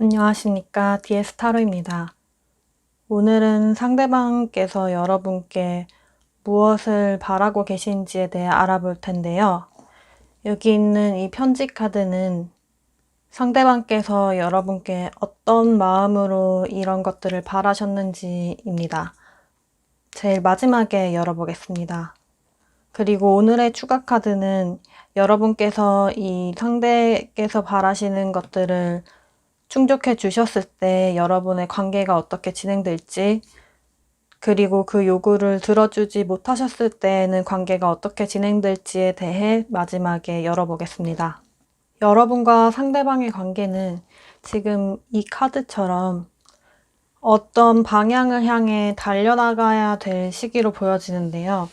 안녕하십니까. DS 타로입니다. 오늘은 상대방께서 여러분께 무엇을 바라고 계신지에 대해 알아볼 텐데요. 여기 있는 이 편지 카드는 상대방께서 여러분께 어떤 마음으로 이런 것들을 바라셨는지입니다. 제일 마지막에 열어보겠습니다. 그리고 오늘의 추가 카드는 여러분께서 이 상대께서 바라시는 것들을 충족해 주셨을 때 여러분의 관계가 어떻게 진행될지, 그리고 그 요구를 들어주지 못하셨을 때는 관계가 어떻게 진행될지에 대해 마지막에 열어보겠습니다. 여러분과 상대방의 관계는 지금 이 카드처럼 어떤 방향을 향해 달려나가야 될 시기로 보여지는데요.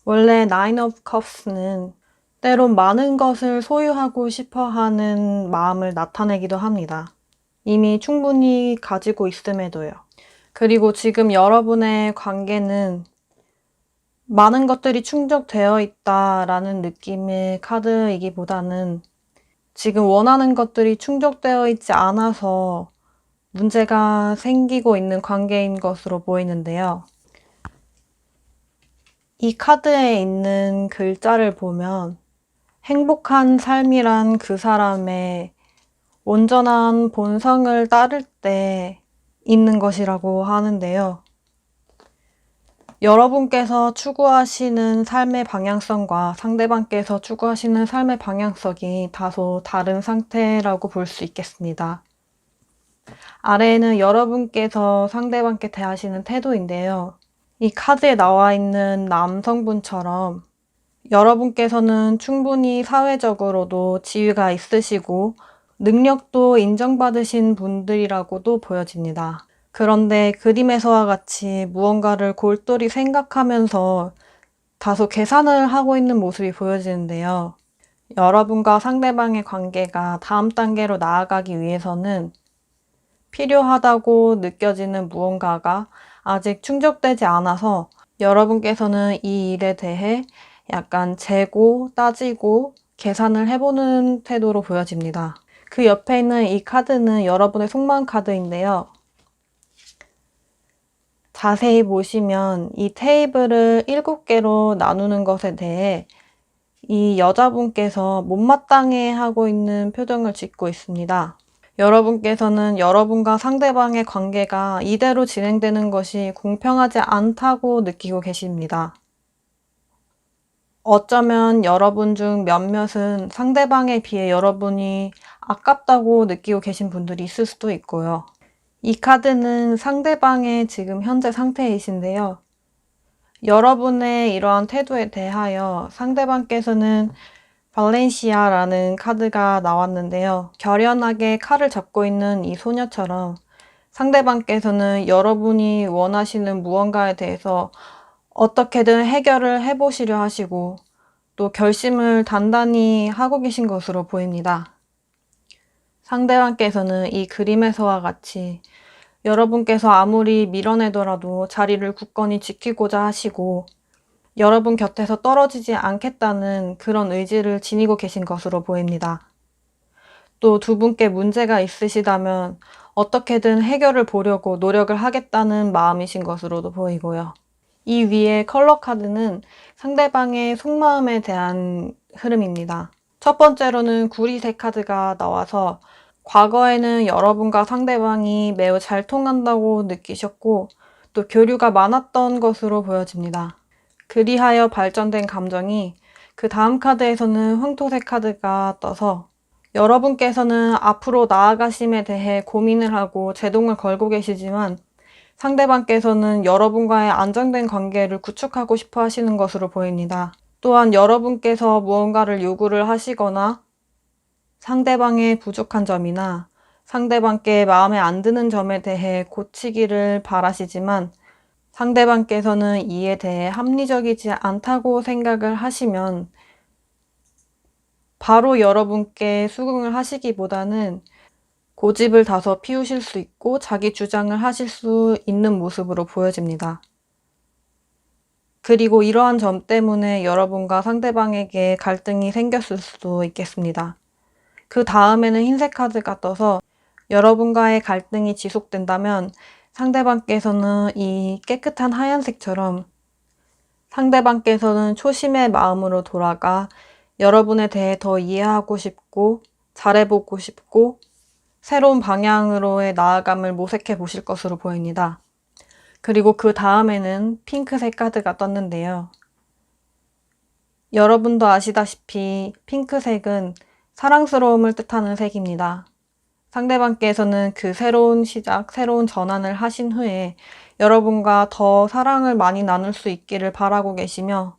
원래 Nine of Cups는 때론 많은 것을 소유하고 싶어 하는 마음을 나타내기도 합니다. 이미 충분히 가지고 있음에도요. 그리고 지금 여러분의 관계는 많은 것들이 충족되어 있다라는 느낌의 카드이기보다는 지금 원하는 것들이 충족되어 있지 않아서 문제가 생기고 있는 관계인 것으로 보이는데요. 이 카드에 있는 글자를 보면 행복한 삶이란 그 사람의 온전한 본성을 따를 때 있는 것이라고 하는데요. 여러분께서 추구하시는 삶의 방향성과 상대방께서 추구하시는 삶의 방향성이 다소 다른 상태라고 볼 수 있겠습니다. 아래에는 여러분께서 상대방께 대하시는 태도인데요. 이 카드에 나와 있는 남성분처럼 여러분께서는 충분히 사회적으로도 지위가 있으시고 능력도 인정받으신 분들이라고도 보여집니다. 그런데 그림에서와 같이 무언가를 골똘히 생각하면서 다소 계산을 하고 있는 모습이 보여지는데요. 여러분과 상대방의 관계가 다음 단계로 나아가기 위해서는 필요하다고 느껴지는 무언가가 아직 충족되지 않아서 여러분께서는 이 일에 대해 약간 재고, 따지고 계산을 해보는 태도로 보여집니다. 그 옆에 있는 이 카드는 여러분의 속마음 카드인데요. 자세히 보시면 이 테이블을 7개로 나누는 것에 대해 이 여자분께서 못마땅해 하고 있는 표정을 짓고 있습니다. 여러분께서는 여러분과 상대방의 관계가 이대로 진행되는 것이 공평하지 않다고 느끼고 계십니다. 어쩌면 여러분 중 몇몇은 상대방에 비해 여러분이 아깝다고 느끼고 계신 분들이 있을 수도 있고요. 이 카드는 상대방의 지금 현재 상태이신데요. 여러분의 이러한 태도에 대하여 상대방께서는 발렌시아라는 카드가 나왔는데요. 결연하게 칼을 잡고 있는 이 소녀처럼 상대방께서는 여러분이 원하시는 무언가에 대해서 어떻게든 해결을 해보시려 하시고 또 결심을 단단히 하고 계신 것으로 보입니다. 상대방께서는 이 그림에서와 같이 여러분께서 아무리 밀어내더라도 자리를 굳건히 지키고자 하시고 여러분 곁에서 떨어지지 않겠다는 그런 의지를 지니고 계신 것으로 보입니다. 또 두 분께 문제가 있으시다면 어떻게든 해결을 보려고 노력을 하겠다는 마음이신 것으로도 보이고요. 이 위에 컬러 카드는 상대방의 속마음에 대한 흐름입니다. 첫 번째로는 구리새 카드가 나와서 과거에는 여러분과 상대방이 매우 잘 통한다고 느끼셨고 또 교류가 많았던 것으로 보여집니다. 그리하여 발전된 감정이 그 다음 카드에서는 황토색 카드가 떠서 여러분께서는 앞으로 나아가심에 대해 고민을 하고 제동을 걸고 계시지만 상대방께서는 여러분과의 안정된 관계를 구축하고 싶어 하시는 것으로 보입니다. 또한 여러분께서 무언가를 요구를 하시거나 상대방의 부족한 점이나 상대방께 마음에 안 드는 점에 대해 고치기를 바라시지만 상대방께서는 이에 대해 합리적이지 않다고 생각을 하시면 바로 여러분께 수긍을 하시기보다는 고집을 다소 피우실 수 있고 자기 주장을 하실 수 있는 모습으로 보여집니다. 그리고 이러한 점 때문에 여러분과 상대방에게 갈등이 생겼을 수도 있겠습니다. 그 다음에는 흰색 카드가 떠서 여러분과의 갈등이 지속된다면 상대방께서는 이 깨끗한 하얀색처럼 상대방께서는 초심의 마음으로 돌아가 여러분에 대해 더 이해하고 싶고 잘해보고 싶고 새로운 방향으로의 나아감을 모색해 보실 것으로 보입니다. 그리고 그 다음에는 핑크색 카드가 떴는데요. 여러분도 아시다시피 핑크색은 사랑스러움을 뜻하는 색입니다. 상대방께서는 그 새로운 시작, 새로운 전환을 하신 후에 여러분과 더 사랑을 많이 나눌 수 있기를 바라고 계시며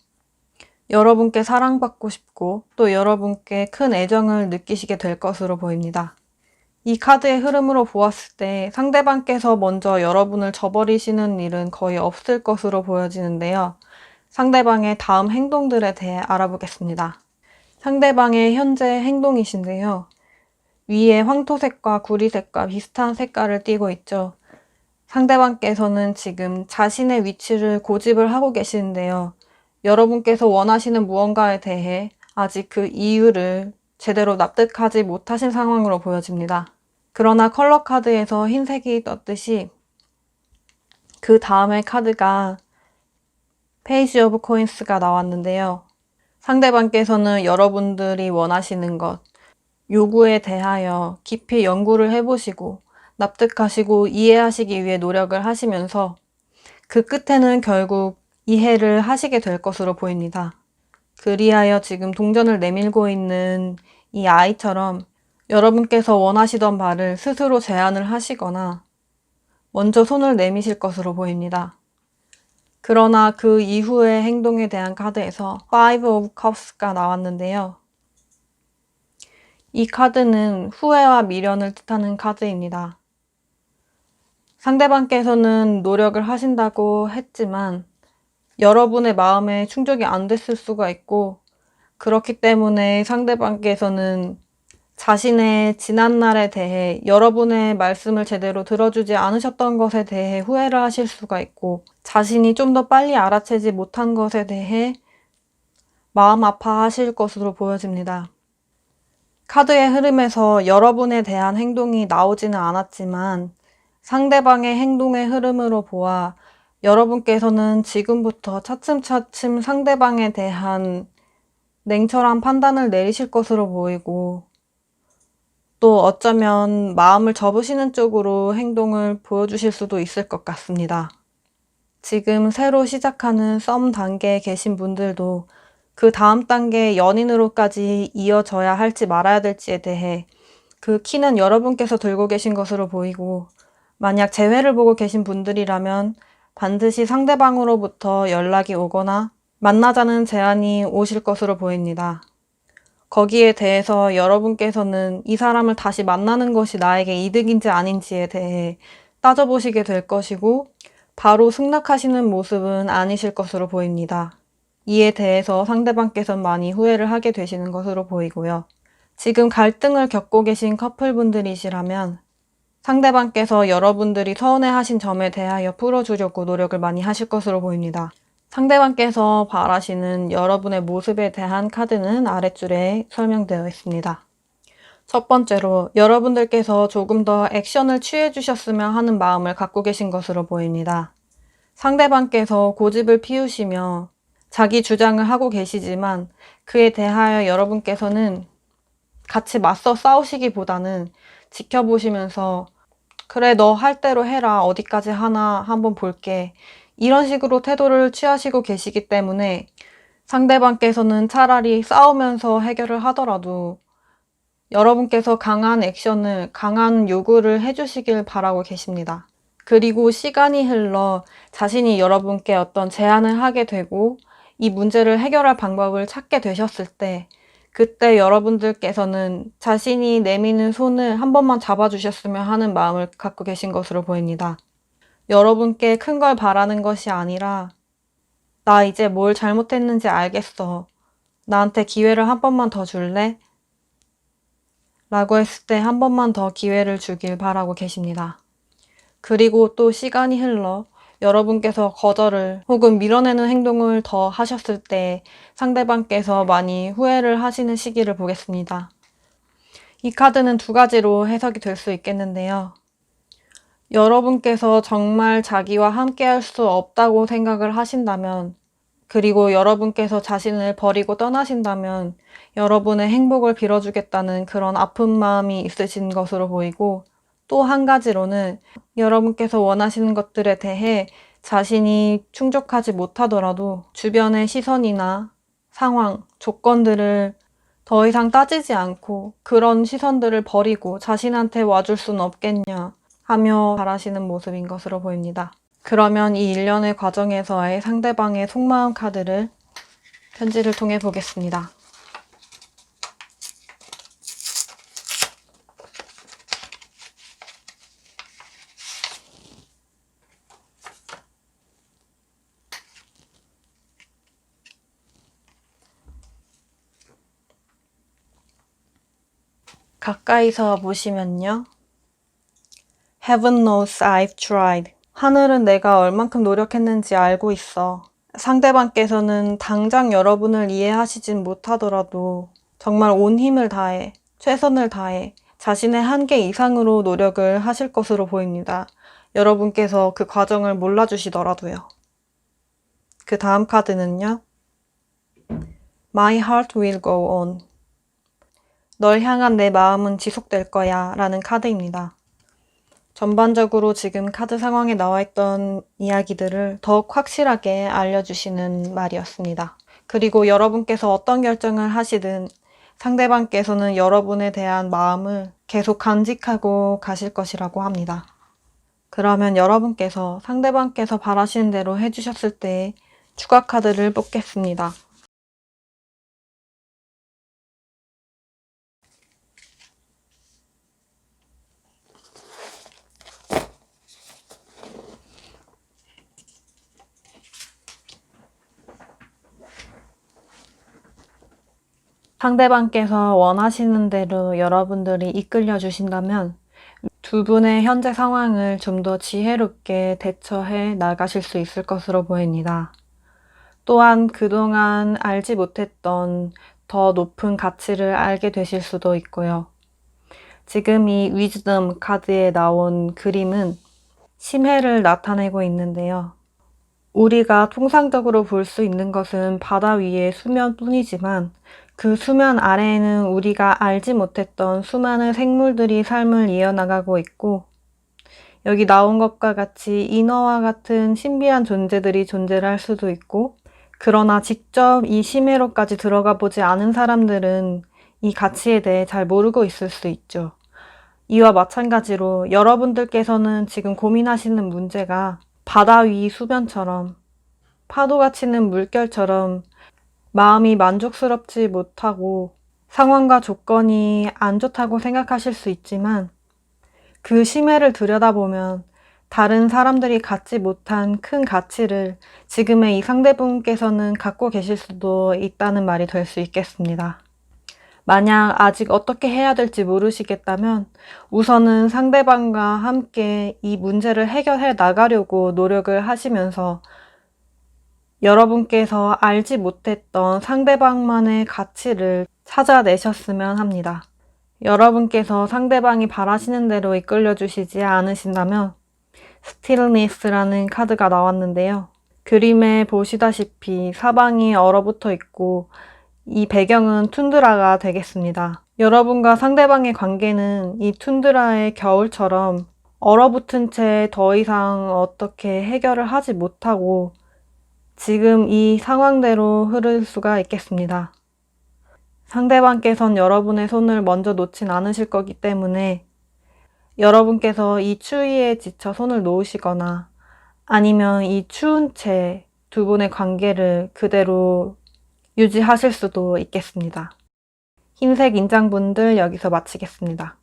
여러분께 사랑받고 싶고 또 여러분께 큰 애정을 느끼시게 될 것으로 보입니다. 이 카드의 흐름으로 보았을 때 상대방께서 먼저 여러분을 저버리시는 일은 거의 없을 것으로 보여지는데요. 상대방의 다음 행동들에 대해 알아보겠습니다. 상대방의 현재 행동이신데요. 위에 황토색과 구리색과 비슷한 색깔을 띠고 있죠. 상대방께서는 지금 자신의 위치를 고집을 하고 계시는데요. 여러분께서 원하시는 무언가에 대해 아직 그 이유를 제대로 납득하지 못하신 상황으로 보여집니다. 그러나 컬러 카드에서 흰색이 떴듯이 그 다음의 카드가 페이지 오브 코인스가 나왔는데요. 상대방께서는 여러분들이 원하시는 것, 요구에 대하여 깊이 연구를 해보시고 납득하시고 이해하시기 위해 노력을 하시면서 그 끝에는 결국 이해를 하시게 될 것으로 보입니다. 그리하여 지금 동전을 내밀고 있는 이 아이처럼 여러분께서 원하시던 바를 스스로 제안을 하시거나 먼저 손을 내미실 것으로 보입니다. 그러나 그 이후의 행동에 대한 카드에서 Five of Cups가 나왔는데요. 이 카드는 후회와 미련을 뜻하는 카드입니다. 상대방께서는 노력을 하신다고 했지만 여러분의 마음에 충족이 안 됐을 수가 있고 그렇기 때문에 상대방께서는 자신의 지난날에 대해 여러분의 말씀을 제대로 들어주지 않으셨던 것에 대해 후회를 하실 수가 있고 자신이 좀 더 빨리 알아채지 못한 것에 대해 마음 아파하실 것으로 보여집니다. 카드의 흐름에서 여러분에 대한 행동이 나오지는 않았지만 상대방의 행동의 흐름으로 보아 여러분께서는 지금부터 차츰차츰 상대방에 대한 냉철한 판단을 내리실 것으로 보이고 또 어쩌면 마음을 접으시는 쪽으로 행동을 보여주실 수도 있을 것 같습니다. 지금 새로 시작하는 썸 단계에 계신 분들도 그 다음 단계 연인으로까지 이어져야 할지 말아야 될지에 대해 그 키는 여러분께서 들고 계신 것으로 보이고 만약 재회를 보고 계신 분들이라면 반드시 상대방으로부터 연락이 오거나 만나자는 제안이 오실 것으로 보입니다. 거기에 대해서 여러분께서는 이 사람을 다시 만나는 것이 나에게 이득인지 아닌지에 대해 따져보시게 될 것이고 바로 승낙하시는 모습은 아니실 것으로 보입니다. 이에 대해서 상대방께서는 많이 후회를 하게 되시는 것으로 보이고요. 지금 갈등을 겪고 계신 커플분들이시라면 상대방께서 여러분들이 서운해하신 점에 대하여 풀어주려고 노력을 많이 하실 것으로 보입니다. 상대방께서 바라시는 여러분의 모습에 대한 카드는 아랫줄에 설명되어 있습니다. 첫 번째로 여러분들께서 조금 더 액션을 취해 주셨으면 하는 마음을 갖고 계신 것으로 보입니다. 상대방께서 고집을 피우시며 자기 주장을 하고 계시지만 그에 대하여 여러분께서는 같이 맞서 싸우시기보다는 지켜보시면서 그래 너 할 대로 해라 어디까지 하나 한번 볼게 이런 식으로 태도를 취하시고 계시기 때문에 상대방께서는 차라리 싸우면서 해결을 하더라도 여러분께서 강한 액션을, 강한 요구를 해주시길 바라고 계십니다. 그리고 시간이 흘러 자신이 여러분께 어떤 제안을 하게 되고 이 문제를 해결할 방법을 찾게 되셨을 때 그때 여러분들께서는 자신이 내미는 손을 한 번만 잡아주셨으면 하는 마음을 갖고 계신 것으로 보입니다. 여러분께 큰 걸 바라는 것이 아니라 나 이제 뭘 잘못했는지 알겠어. 나한테 기회를 한 번만 더 줄래? 라고 했을 때 한 번만 더 기회를 주길 바라고 계십니다. 그리고 또 시간이 흘러 여러분께서 거절을 혹은 밀어내는 행동을 더 하셨을 때 상대방께서 많이 후회를 하시는 시기를 보겠습니다. 이 카드는 두 가지로 해석이 될 수 있겠는데요. 여러분께서 정말 자기와 함께 할 수 없다고 생각을 하신다면, 그리고 여러분께서 자신을 버리고 떠나신다면 여러분의 행복을 빌어주겠다는 그런 아픈 마음이 있으신 것으로 보이고, 또 한 가지로는 여러분께서 원하시는 것들에 대해 자신이 충족하지 못하더라도 주변의 시선이나 상황, 조건들을 더 이상 따지지 않고 그런 시선들을 버리고 자신한테 와줄 수는 없겠냐 하며 바라시는 모습인 것으로 보입니다. 그러면 이 일련의 과정에서의 상대방의 속마음 카드를 편지를 통해 보겠습니다. 가까이서 보시면요. Heaven knows I've tried. 하늘은 내가 얼만큼 노력했는지 알고 있어. 상대방께서는 당장 여러분을 이해하시진 못하더라도 정말 온 힘을 다해, 최선을 다해 자신의 한계 이상으로 노력을 하실 것으로 보입니다. 여러분께서 그 과정을 몰라주시더라도요. 그 다음 카드는요. My heart will go on. 널 향한 내 마음은 지속될 거야 라는 카드입니다. 전반적으로 지금 카드 상황에 나와 있던 이야기들을 더욱 확실하게 알려주시는 말이었습니다. 그리고 여러분께서 어떤 결정을 하시든 상대방께서는 여러분에 대한 마음을 계속 간직하고 가실 것이라고 합니다. 그러면 여러분께서 상대방께서 바라시는 대로 해주셨을 때 추가 카드를 뽑겠습니다. 상대방께서 원하시는 대로 여러분들이 이끌려 주신다면 두 분의 현재 상황을 좀 더 지혜롭게 대처해 나가실 수 있을 것으로 보입니다. 또한 그동안 알지 못했던 더 높은 가치를 알게 되실 수도 있고요. 지금 이 위즈덤 카드에 나온 그림은 심해를 나타내고 있는데요. 우리가 통상적으로 볼 수 있는 것은 바다 위의 수면뿐이지만 그 수면 아래에는 우리가 알지 못했던 수많은 생물들이 삶을 이어나가고 있고, 여기 나온 것과 같이 인어와 같은 신비한 존재들이 존재를 할 수도 있고, 그러나 직접 이 심해로까지 들어가 보지 않은 사람들은 이 가치에 대해 잘 모르고 있을 수 있죠. 이와 마찬가지로 여러분들께서는 지금 고민하시는 문제가 바다 위 수변처럼, 파도가 치는 물결처럼 마음이 만족스럽지 못하고 상황과 조건이 안 좋다고 생각하실 수 있지만, 그 심해를 들여다보면 다른 사람들이 갖지 못한 큰 가치를 지금의 이 상대분께서는 갖고 계실 수도 있다는 말이 될 수 있겠습니다. 만약 아직 어떻게 해야 될지 모르시겠다면 우선은 상대방과 함께 이 문제를 해결해 나가려고 노력을 하시면서 여러분께서 알지 못했던 상대방만의 가치를 찾아내셨으면 합니다. 여러분께서 상대방이 바라시는 대로 이끌려 주시지 않으신다면 스틸니스라는 카드가 나왔는데요. 그림에 보시다시피 사방이 얼어붙어 있고 이 배경은 툰드라가 되겠습니다. 여러분과 상대방의 관계는 이 툰드라의 겨울처럼 얼어붙은 채 더 이상 어떻게 해결을 하지 못하고 지금 이 상황대로 흐를 수가 있겠습니다. 상대방께선 여러분의 손을 먼저 놓진 않으실 거기 때문에 여러분께서 이 추위에 지쳐 손을 놓으시거나 아니면 이 추운 채 두 분의 관계를 그대로 유지하실 수도 있겠습니다. 흰색 인장분들 여기서 마치겠습니다.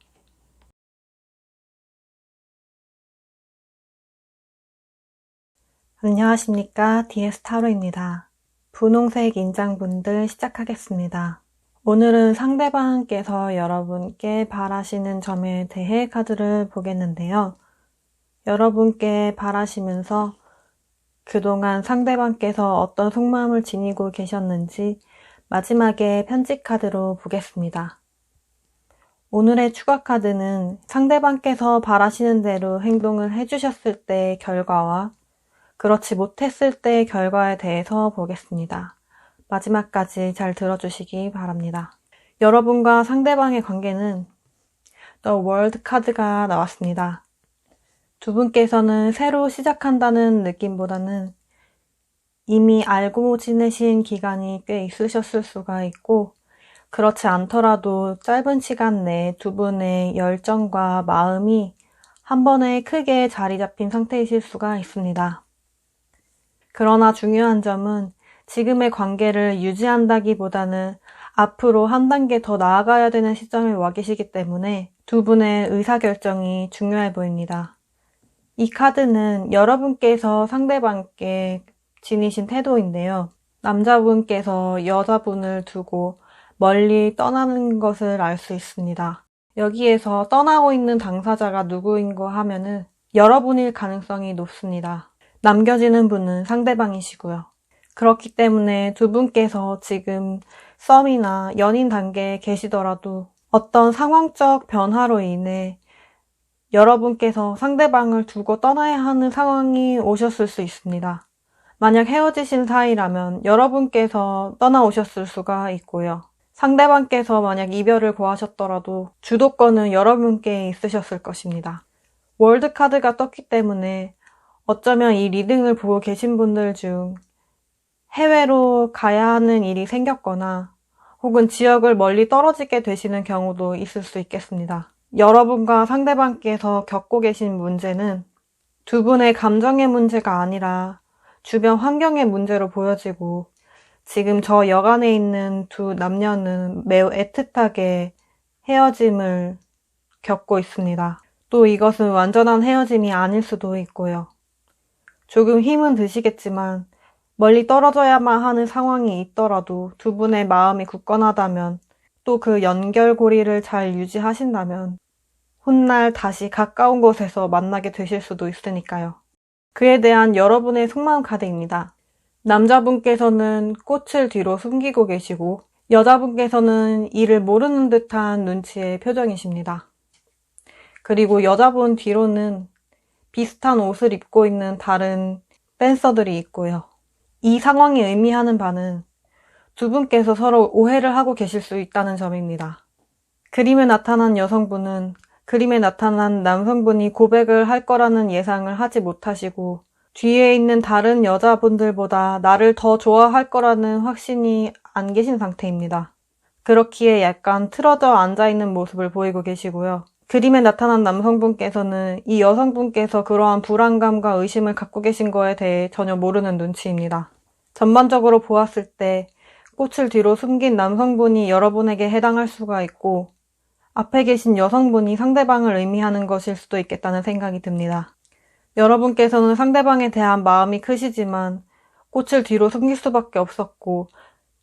안녕하십니까, DS 타로입니다. 분홍색 인장분들 시작하겠습니다. 오늘은 상대방께서 여러분께 바라시는 점에 대해 카드를 보겠는데요. 여러분께 바라시면서 그동안 상대방께서 어떤 속마음을 지니고 계셨는지 마지막에 편지 카드로 보겠습니다. 오늘의 추가 카드는 상대방께서 바라시는 대로 행동을 해주셨을 때의 결과와 그렇지 못했을 때의 결과에 대해서 보겠습니다. 마지막까지 잘 들어주시기 바랍니다. 여러분과 상대방의 관계는 The World 카드가 나왔습니다. 두 분께서는 새로 시작한다는 느낌보다는 이미 알고 지내신 기간이 꽤 있으셨을 수가 있고, 그렇지 않더라도 짧은 시간 내에 두 분의 열정과 마음이 한 번에 크게 자리 잡힌 상태이실 수가 있습니다. 그러나 중요한 점은 지금의 관계를 유지한다기보다는 앞으로 한 단계 더 나아가야 되는 시점에 와 계시기 때문에 두 분의 의사결정이 중요해 보입니다. 이 카드는 여러분께서 상대방께 지니신 태도인데요. 남자분께서 여자분을 두고 멀리 떠나는 것을 알 수 있습니다. 여기에서 떠나고 있는 당사자가 누구인고 하면은 여러분일 가능성이 높습니다. 남겨지는 분은 상대방이시고요. 그렇기 때문에 두 분께서 지금 썸이나 연인 단계에 계시더라도 어떤 상황적 변화로 인해 여러분께서 상대방을 두고 떠나야 하는 상황이 오셨을 수 있습니다. 만약 헤어지신 사이라면 여러분께서 떠나오셨을 수가 있고요. 상대방께서 만약 이별을 고하셨더라도 주도권은 여러분께 있으셨을 것입니다. 월드 카드가 떴기 때문에 어쩌면 이 리딩을 보고 계신 분들 중 해외로 가야 하는 일이 생겼거나 혹은 지역을 멀리 떨어지게 되시는 경우도 있을 수 있겠습니다. 여러분과 상대방께서 겪고 계신 문제는 두 분의 감정의 문제가 아니라 주변 환경의 문제로 보여지고 지금 저 여간에 있는 두 남녀는 매우 애틋하게 헤어짐을 겪고 있습니다. 또 이것은 완전한 헤어짐이 아닐 수도 있고요. 조금 힘은 드시겠지만 멀리 떨어져야만 하는 상황이 있더라도 두 분의 마음이 굳건하다면 또 그 연결고리를 잘 유지하신다면 훗날 다시 가까운 곳에서 만나게 되실 수도 있으니까요. 그에 대한 여러분의 속마음 카드입니다. 남자분께서는 꽃을 뒤로 숨기고 계시고 여자분께서는 이를 모르는 듯한 눈치의 표정이십니다. 그리고 여자분 뒤로는 비슷한 옷을 입고 있는 다른 댄서들이 있고요. 이 상황이 의미하는 바는 두 분께서 서로 오해를 하고 계실 수 있다는 점입니다. 그림에 나타난 여성분은 그림에 나타난 남성분이 고백을 할 거라는 예상을 하지 못하시고 뒤에 있는 다른 여자분들보다 나를 더 좋아할 거라는 확신이 안 계신 상태입니다. 그렇기에 약간 틀어져 앉아있는 모습을 보이고 계시고요. 그림에 나타난 남성분께서는 이 여성분께서 그러한 불안감과 의심을 갖고 계신 거에 대해 전혀 모르는 눈치입니다. 전반적으로 보았을 때 꽃을 뒤로 숨긴 남성분이 여러분에게 해당할 수가 있고 앞에 계신 여성분이 상대방을 의미하는 것일 수도 있겠다는 생각이 듭니다. 여러분께서는 상대방에 대한 마음이 크시지만 꽃을 뒤로 숨길 수밖에 없었고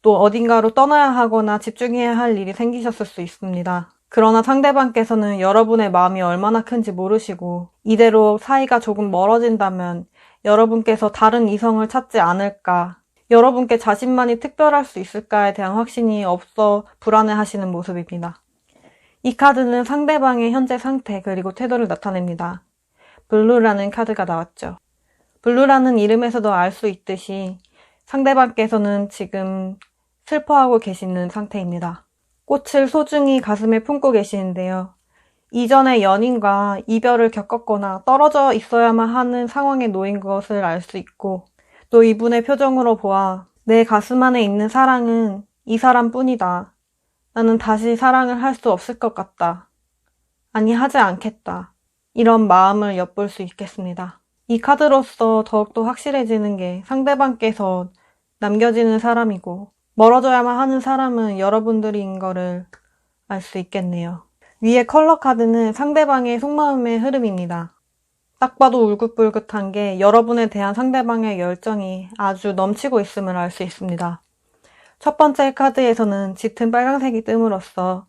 또 어딘가로 떠나야 하거나 집중해야 할 일이 생기셨을 수 있습니다. 그러나 상대방께서는 여러분의 마음이 얼마나 큰지 모르시고 이대로 사이가 조금 멀어진다면 여러분께서 다른 이성을 찾지 않을까, 여러분께 자신만이 특별할 수 있을까에 대한 확신이 없어 불안해하시는 모습입니다. 이 카드는 상대방의 현재 상태 그리고 태도를 나타냅니다. 블루라는 카드가 나왔죠. 블루라는 이름에서도 알 수 있듯이 상대방께서는 지금 슬퍼하고 계시는 상태입니다. 꽃을 소중히 가슴에 품고 계시는데요. 이전에 연인과 이별을 겪었거나 떨어져 있어야만 하는 상황에 놓인 것을 알 수 있고 또 이분의 표정으로 보아 내 가슴 안에 있는 사랑은 이 사람뿐이다. 나는 다시 사랑을 할 수 없을 것 같다. 아니, 하지 않겠다. 이런 마음을 엿볼 수 있겠습니다. 이 카드로서 더욱더 확실해지는 게 상대방께서 남겨지는 사람이고 멀어져야만 하는 사람은 여러분들인 거를 알 수 있겠네요. 위에 컬러 카드는 상대방의 속마음의 흐름입니다. 딱 봐도 울긋불긋한 게 여러분에 대한 상대방의 열정이 아주 넘치고 있음을 알 수 있습니다. 첫 번째 카드에서는 짙은 빨간색이 뜸으로써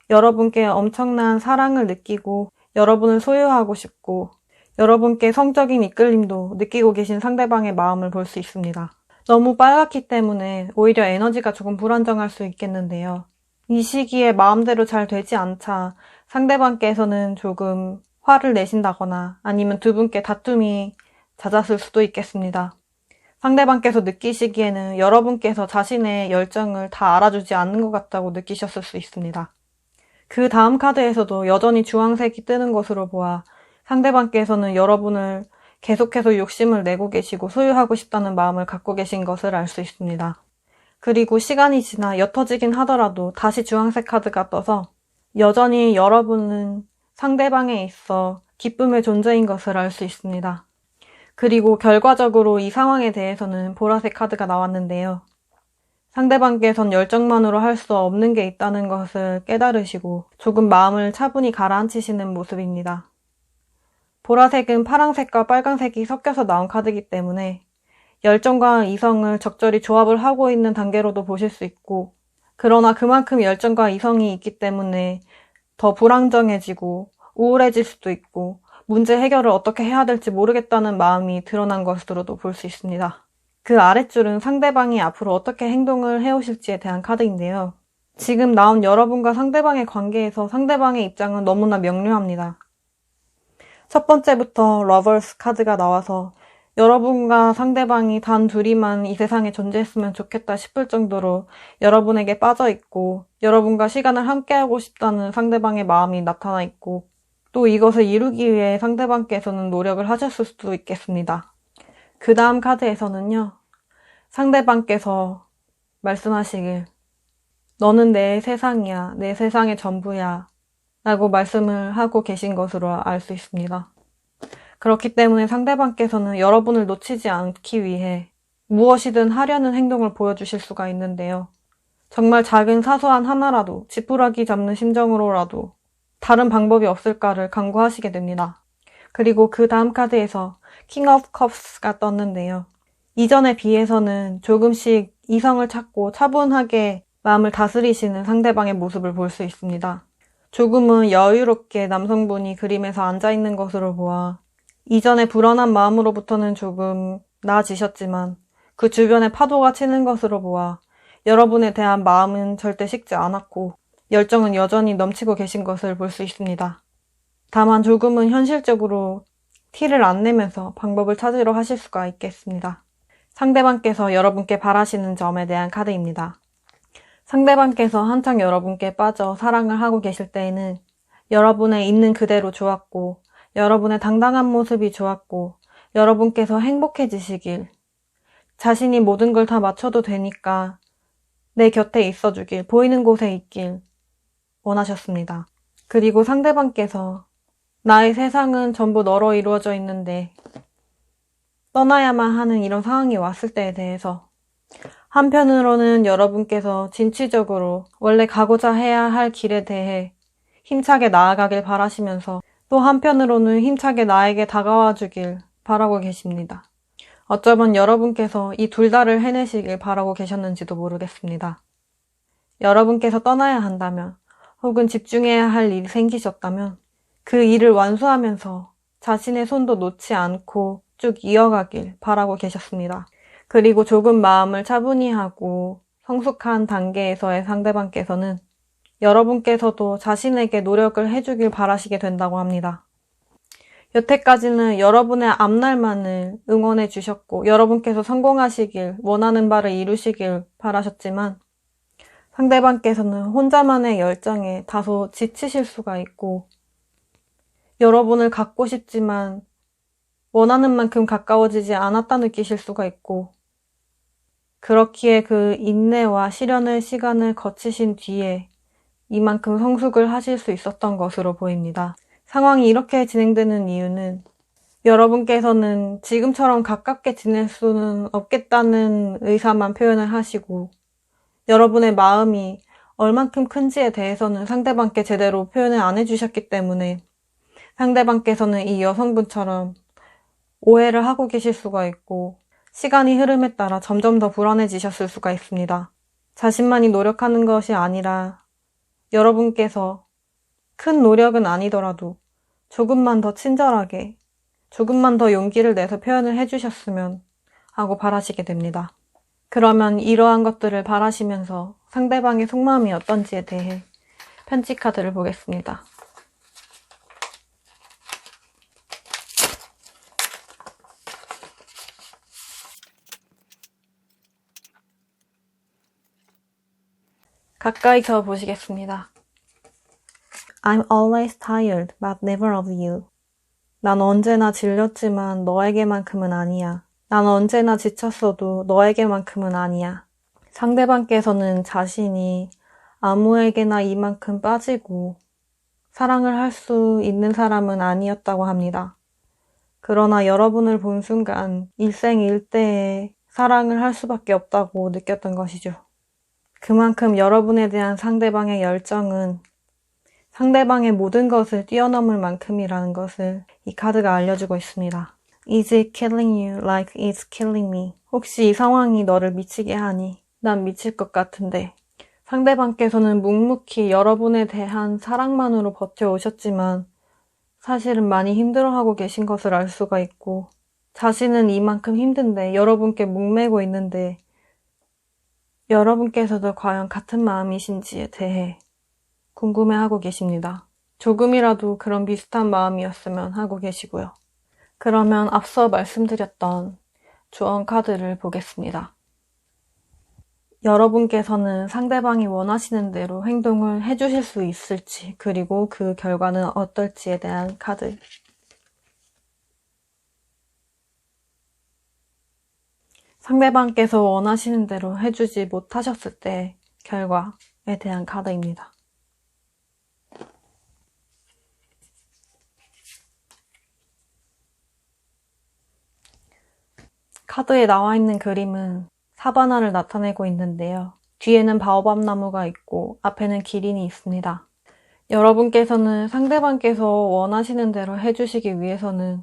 여러분께 엄청난 사랑을 느끼고 여러분을 소유하고 싶고 여러분께 성적인 이끌림도 느끼고 계신 상대방의 마음을 볼 수 있습니다. 너무 빨갛기 때문에 오히려 에너지가 조금 불안정할 수 있겠는데요. 이 시기에 마음대로 잘 되지 않자 상대방께서는 조금 화를 내신다거나 아니면 두 분께 다툼이 잦았을 수도 있겠습니다. 상대방께서 느끼시기에는 여러분께서 자신의 열정을 다 알아주지 않는 것 같다고 느끼셨을 수 있습니다. 그 다음 카드에서도 여전히 주황색이 뜨는 것으로 보아 상대방께서는 여러분을 계속해서 욕심을 내고 계시고 소유하고 싶다는 마음을 갖고 계신 것을 알 수 있습니다. 그리고 시간이 지나 옅어지긴 하더라도 다시 주황색 카드가 떠서 여전히 여러분은 상대방에 있어 기쁨의 존재인 것을 알 수 있습니다. 그리고 결과적으로 이 상황에 대해서는 보라색 카드가 나왔는데요. 상대방께선 열정만으로 할 수 없는 게 있다는 것을 깨달으시고 조금 마음을 차분히 가라앉히시는 모습입니다. 보라색은 파란색과 빨간색이 섞여서 나온 카드이기 때문에 열정과 이성을 적절히 조합을 하고 있는 단계로도 보실 수 있고, 그러나 그만큼 열정과 이성이 있기 때문에 더 불안정해지고 우울해질 수도 있고 문제 해결을 어떻게 해야 될지 모르겠다는 마음이 드러난 것으로도 볼 수 있습니다. 그 아랫줄은 상대방이 앞으로 어떻게 행동을 해오실지에 대한 카드인데요. 지금 나온 여러분과 상대방의 관계에서 상대방의 입장은 너무나 명료합니다. 첫 번째부터 러버스 카드가 나와서 여러분과 상대방이 단 둘이만 이 세상에 존재했으면 좋겠다 싶을 정도로 여러분에게 빠져있고 여러분과 시간을 함께하고 싶다는 상대방의 마음이 나타나 있고 또 이것을 이루기 위해 상대방께서는 노력을 하셨을 수도 있겠습니다. 그 다음 카드에서는요. 상대방께서 말씀하시길 너는 내 세상이야. 내 세상의 전부야. 라고 말씀을 하고 계신 것으로 알 수 있습니다. 그렇기 때문에 상대방께서는 여러분을 놓치지 않기 위해 무엇이든 하려는 행동을 보여주실 수가 있는데요. 정말 작은 사소한 하나라도 지푸라기 잡는 심정으로라도 다른 방법이 없을까를 간구하시게 됩니다. 그리고 그 다음 카드에서 킹 오브 컵스가 떴는데요. 이전에 비해서는 조금씩 이성을 찾고 차분하게 마음을 다스리시는 상대방의 모습을 볼 수 있습니다. 조금은 여유롭게 남성분이 그림에서 앉아있는 것으로 보아 이전에 불안한 마음으로부터는 조금 나아지셨지만 그 주변에 파도가 치는 것으로 보아 여러분에 대한 마음은 절대 식지 않았고 열정은 여전히 넘치고 계신 것을 볼 수 있습니다. 다만 조금은 현실적으로 티를 안 내면서 방법을 찾으려 하실 수가 있겠습니다. 상대방께서 여러분께 바라시는 점에 대한 카드입니다. 상대방께서 한창 여러분께 빠져 사랑을 하고 계실 때에는 여러분의 있는 그대로 좋았고 여러분의 당당한 모습이 좋았고 여러분께서 행복해지시길 자신이 모든 걸 다 맞춰도 되니까 내 곁에 있어주길 보이는 곳에 있길 원하셨습니다. 그리고 상대방께서 나의 세상은 전부 너로 이루어져 있는데 떠나야만 하는 이런 상황이 왔을 때에 대해서 한편으로는 여러분께서 진취적으로 원래 가고자 해야 할 길에 대해 힘차게 나아가길 바라시면서 또 한편으로는 힘차게 나에게 다가와 주길 바라고 계십니다. 어쩌면 여러분께서 이 둘 다를 해내시길 바라고 계셨는지도 모르겠습니다. 여러분께서 떠나야 한다면 혹은 집중해야 할 일이 생기셨다면 그 일을 완수하면서 자신의 손도 놓지 않고 쭉 이어가길 바라고 계셨습니다. 그리고 조금 마음을 차분히 하고 성숙한 단계에서의 상대방께서는 여러분께서도 자신에게 노력을 해주길 바라시게 된다고 합니다. 여태까지는 여러분의 앞날만을 응원해 주셨고 여러분께서 성공하시길 원하는 바를 이루시길 바라셨지만 상대방께서는 혼자만의 열정에 다소 지치실 수가 있고 여러분을 갖고 싶지만 원하는 만큼 가까워지지 않았다 느끼실 수가 있고 그렇기에 그 인내와 실현의 시간을 거치신 뒤에 이만큼 성숙을 하실 수 있었던 것으로 보입니다. 상황이 이렇게 진행되는 이유는 여러분께서는 지금처럼 가깝게 지낼 수는 없겠다는 의사만 표현을 하시고 여러분의 마음이 얼만큼 큰지에 대해서는 상대방께 제대로 표현을 안 해주셨기 때문에 상대방께서는 이 여성분처럼 오해를 하고 계실 수가 있고 시간이 흐름에 따라 점점 더 불안해지셨을 수가 있습니다. 자신만이 노력하는 것이 아니라 여러분께서 큰 노력은 아니더라도 조금만 더 친절하게, 조금만 더 용기를 내서 표현을 해주셨으면 하고 바라시게 됩니다. 그러면 이러한 것들을 바라시면서 상대방의 속마음이 어떤지에 대해 편지 카드를 보겠습니다. 가까이서 보시겠습니다. I'm always tired, but never of you. 난 언제나 질렸지만 너에게만큼은 아니야. 난 언제나 지쳤어도 너에게만큼은 아니야. 상대방께서는 자신이 아무에게나 이만큼 빠지고 사랑을 할 수 있는 사람은 아니었다고 합니다. 그러나 여러분을 본 순간 일생일대에 사랑을 할 수밖에 없다고 느꼈던 것이죠. 그만큼 여러분에 대한 상대방의 열정은 상대방의 모든 것을 뛰어넘을 만큼이라는 것을 이 카드가 알려주고 있습니다. Is it killing you like it's killing me? 혹시 이 상황이 너를 미치게 하니? 난 미칠 것 같은데. 상대방께서는 묵묵히 여러분에 대한 사랑만으로 버텨오셨지만 사실은 많이 힘들어하고 계신 것을 알 수가 있고 자신은 이만큼 힘든데 여러분께 목매고 있는데 여러분께서도 과연 같은 마음이신지에 대해 궁금해하고 계십니다. 조금이라도 그런 비슷한 마음이었으면 하고 계시고요. 그러면 앞서 말씀드렸던 조언 카드를 보겠습니다. 여러분께서는 상대방이 원하시는 대로 행동을 해주실 수 있을지, 그리고 그 결과는 어떨지에 대한 카드. 상대방께서 원하시는 대로 해주지 못하셨을 때 결과에 대한 카드입니다. 카드에 나와 있는 그림은 사바나를 나타내고 있는데요. 뒤에는 바오밥 나무가 있고 앞에는 기린이 있습니다. 여러분께서는 상대방께서 원하시는 대로 해주시기 위해서는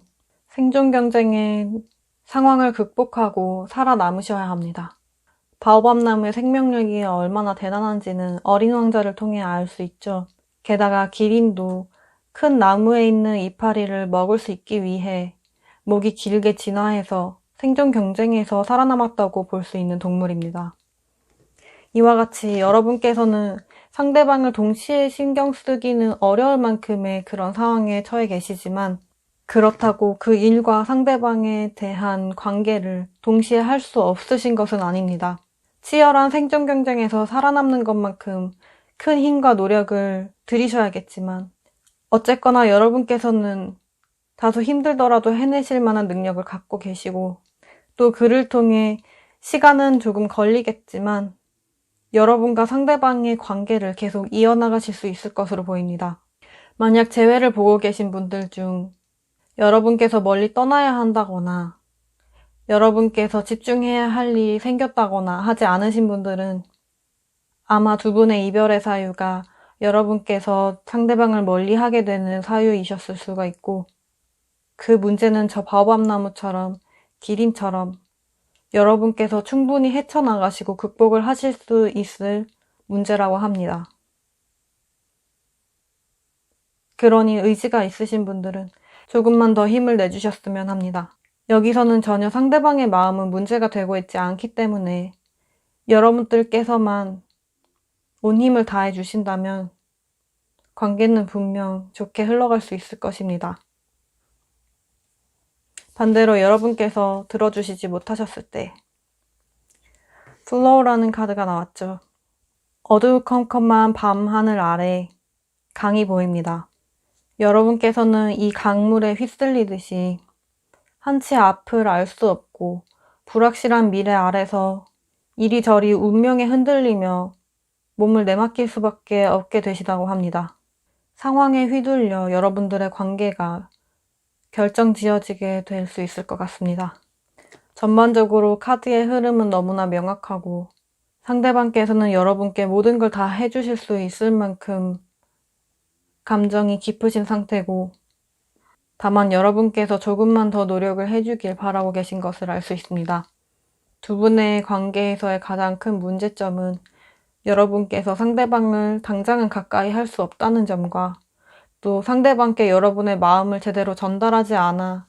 생존 경쟁의 상황을 극복하고 살아남으셔야 합니다. 바오밥 나무의 생명력이 얼마나 대단한지는 어린 왕자를 통해 알 수 있죠. 게다가 기린도 큰 나무에 있는 이파리를 먹을 수 있기 위해 목이 길게 진화해서 생존 경쟁에서 살아남았다고 볼 수 있는 동물입니다. 이와 같이 여러분께서는 상대방을 동시에 신경 쓰기는 어려울 만큼의 그런 상황에 처해 계시지만 그렇다고 그 일과 상대방에 대한 관계를 동시에 할 수 없으신 것은 아닙니다. 치열한 생존 경쟁에서 살아남는 것만큼 큰 힘과 노력을 들이셔야겠지만 어쨌거나 여러분께서는 다소 힘들더라도 해내실 만한 능력을 갖고 계시고 또 그를 통해 시간은 조금 걸리겠지만 여러분과 상대방의 관계를 계속 이어나가실 수 있을 것으로 보입니다. 만약 재회를 보고 계신 분들 중 여러분께서 멀리 떠나야 한다거나 여러분께서 집중해야 할 일이 생겼다거나 하지 않으신 분들은 아마 두 분의 이별의 사유가 여러분께서 상대방을 멀리하게 되는 사유이셨을 수가 있고 그 문제는 저 바오밥 나무처럼 기린처럼 여러분께서 충분히 헤쳐나가시고 극복을 하실 수 있을 문제라고 합니다. 그러니 의지가 있으신 분들은 조금만 더 힘을 내주셨으면 합니다. 여기서는 전혀 상대방의 마음은 문제가 되고 있지 않기 때문에 여러분들께서만 온 힘을 다해 주신다면 관계는 분명 좋게 흘러갈 수 있을 것입니다. 반대로 여러분께서 들어주시지 못하셨을 때 플로우라는 카드가 나왔죠. 어두컴컴한 밤 하늘 아래 강이 보입니다. 여러분께서는 이 강물에 휩쓸리듯이 한치 앞을 알 수 없고 불확실한 미래 아래서 이리저리 운명에 흔들리며 몸을 내맡길 수밖에 없게 되시다고 합니다. 상황에 휘둘려 여러분들의 관계가 결정지어지게 될 수 있을 것 같습니다. 전반적으로 카드의 흐름은 너무나 명확하고 상대방께서는 여러분께 모든 걸 다 해주실 수 있을 만큼 감정이 깊으신 상태고 다만 여러분께서 조금만 더 노력을 해주길 바라고 계신 것을 알 수 있습니다. 두 분의 관계에서의 가장 큰 문제점은 여러분께서 상대방을 당장은 가까이 할 수 없다는 점과 또 상대방께 여러분의 마음을 제대로 전달하지 않아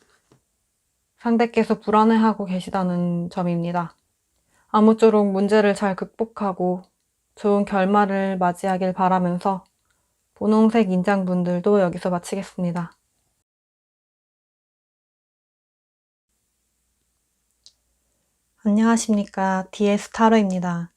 상대께서 불안해하고 계시다는 점입니다. 아무쪼록 문제를 잘 극복하고 좋은 결말을 맞이하길 바라면서 분홍색 인장분들도 여기서 마치겠습니다. 안녕하십니까. DS 타로입니다.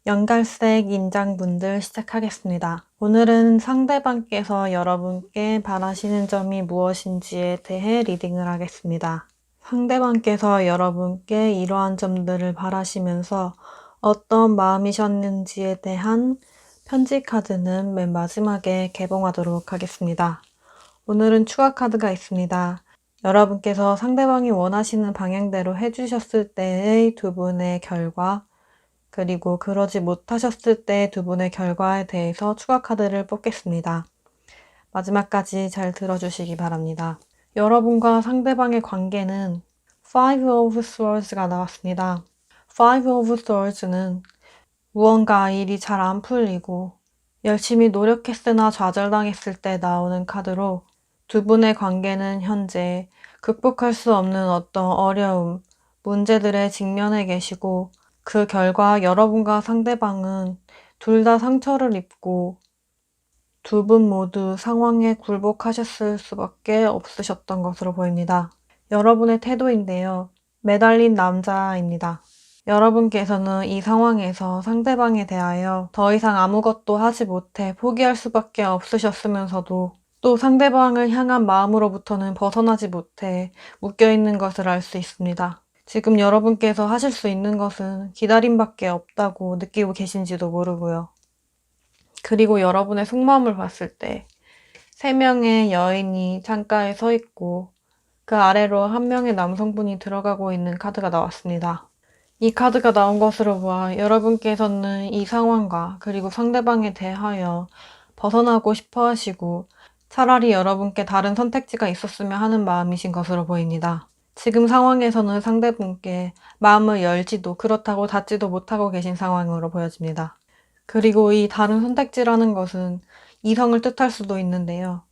연갈색 인장분들 시작하겠습니다. 오늘은 상대방께서 여러분께 바라시는 점이 무엇인지에 대해 리딩을 하겠습니다. 상대방께서 여러분께 이러한 점들을 바라시면서 어떤 마음이셨는지에 대한 편지 카드는 맨 마지막에 개봉하도록 하겠습니다. 오늘은 추가 카드가 있습니다. 여러분께서 상대방이 원하시는 방향대로 해주셨을 때의 두 분의 결과, 그리고 그러지 못하셨을 때 두 분의 결과에 대해서 추가 카드를 뽑겠습니다. 마지막까지 잘 들어주시기 바랍니다. 여러분과 상대방의 관계는 Five of Swords가 나왔습니다. Five of Swords는 무언가 일이 잘 안 풀리고 열심히 노력했으나 좌절당했을 때 나오는 카드로 두 분의 관계는 현재 극복할 수 없는 어떤 어려움, 문제들에 직면해 계시고 그 결과 여러분과 상대방은 둘 다 상처를 입고 두 분 모두 상황에 굴복하셨을 수밖에 없으셨던 것으로 보입니다. 여러분의 태도인데요. 매달린 남자입니다. 여러분께서는 이 상황에서 상대방에 대하여 더 이상 아무것도 하지 못해 포기할 수밖에 없으셨으면서도 또 상대방을 향한 마음으로부터는 벗어나지 못해 묶여있는 것을 알 수 있습니다. 지금 여러분께서 하실 수 있는 것은 기다림밖에 없다고 느끼고 계신지도 모르고요. 그리고 여러분의 속마음을 봤을 때 3명의 여인이 창가에 서 있고 그 아래로 1명의 남성분이 들어가고 있는 카드가 나왔습니다. 이 카드가 나온 것으로 보아 여러분께서는 이 상황과 그리고 상대방에 대하여 벗어나고 싶어 하시고 차라리 여러분께 다른 선택지가 있었으면 하는 마음이신 것으로 보입니다. 지금 상황에서는 상대분께 마음을 열지도 그렇다고 닫지도 못하고 계신 상황으로 보여집니다. 그리고 이 다른 선택지라는 것은 이성을 뜻할 수도 있는데요.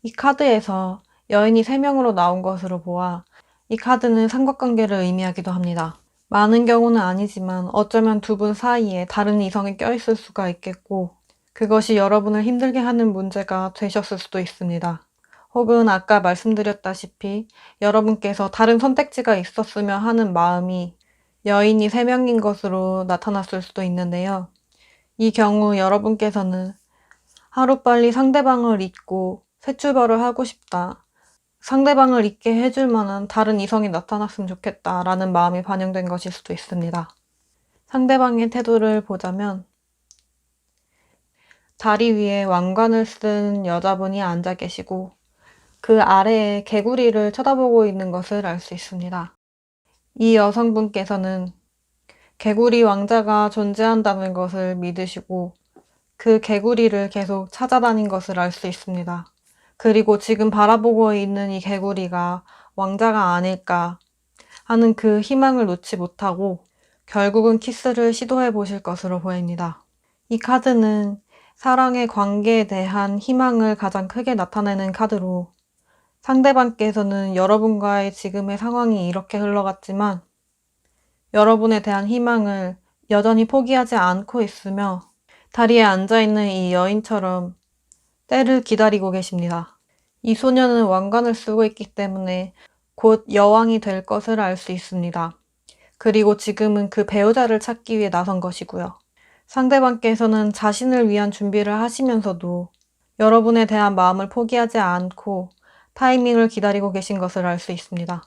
이 카드에서 여인이 3명으로 나온 것으로 보아 이 카드는 삼각관계를 의미하기도 합니다. 많은 경우는 아니지만 어쩌면 두 분 사이에 다른 이성이 껴있을 수가 있겠고 그것이 여러분을 힘들게 하는 문제가 되셨을 수도 있습니다. 혹은 아까 말씀드렸다시피 여러분께서 다른 선택지가 있었으면 하는 마음이 여인이 3명인 것으로 나타났을 수도 있는데요. 이 경우 여러분께서는 하루빨리 상대방을 잊고 새 출발을 하고 싶다. 상대방을 잊게 해줄 만한 다른 이성이 나타났으면 좋겠다 라는 마음이 반영된 것일 수도 있습니다. 상대방의 태도를 보자면 다리 위에 왕관을 쓴 여자분이 앉아 계시고 그 아래에 개구리를 쳐다보고 있는 것을 알 수 있습니다. 이 여성분께서는 개구리 왕자가 존재한다는 것을 믿으시고 그 개구리를 계속 찾아다닌 것을 알 수 있습니다. 그리고 지금 바라보고 있는 이 개구리가 왕자가 아닐까 하는 그 희망을 놓지 못하고 결국은 키스를 시도해 보실 것으로 보입니다. 이 카드는 사랑의 관계에 대한 희망을 가장 크게 나타내는 카드로 상대방께서는 여러분과의 지금의 상황이 이렇게 흘러갔지만 여러분에 대한 희망을 여전히 포기하지 않고 있으며 다리에 앉아있는 이 여인처럼 때를 기다리고 계십니다. 이 소녀는 왕관을 쓰고 있기 때문에 곧 여왕이 될 것을 알 수 있습니다. 그리고 지금은 그 배우자를 찾기 위해 나선 것이고요. 상대방께서는 자신을 위한 준비를 하시면서도 여러분에 대한 마음을 포기하지 않고 타이밍을 기다리고 계신 것을 알 수 있습니다.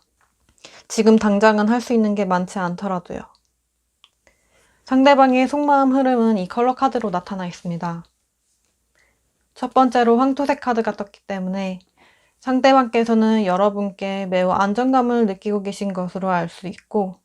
지금 당장은 할 수 있는 게 많지 않더라도요. 상대방의 속마음 흐름은 이 컬러 카드로 나타나 있습니다. 첫 번째로 황토색 카드가 떴기 때문에 상대방께서는 여러분께 매우 안정감을 느끼고 계신 것으로 알 수 있고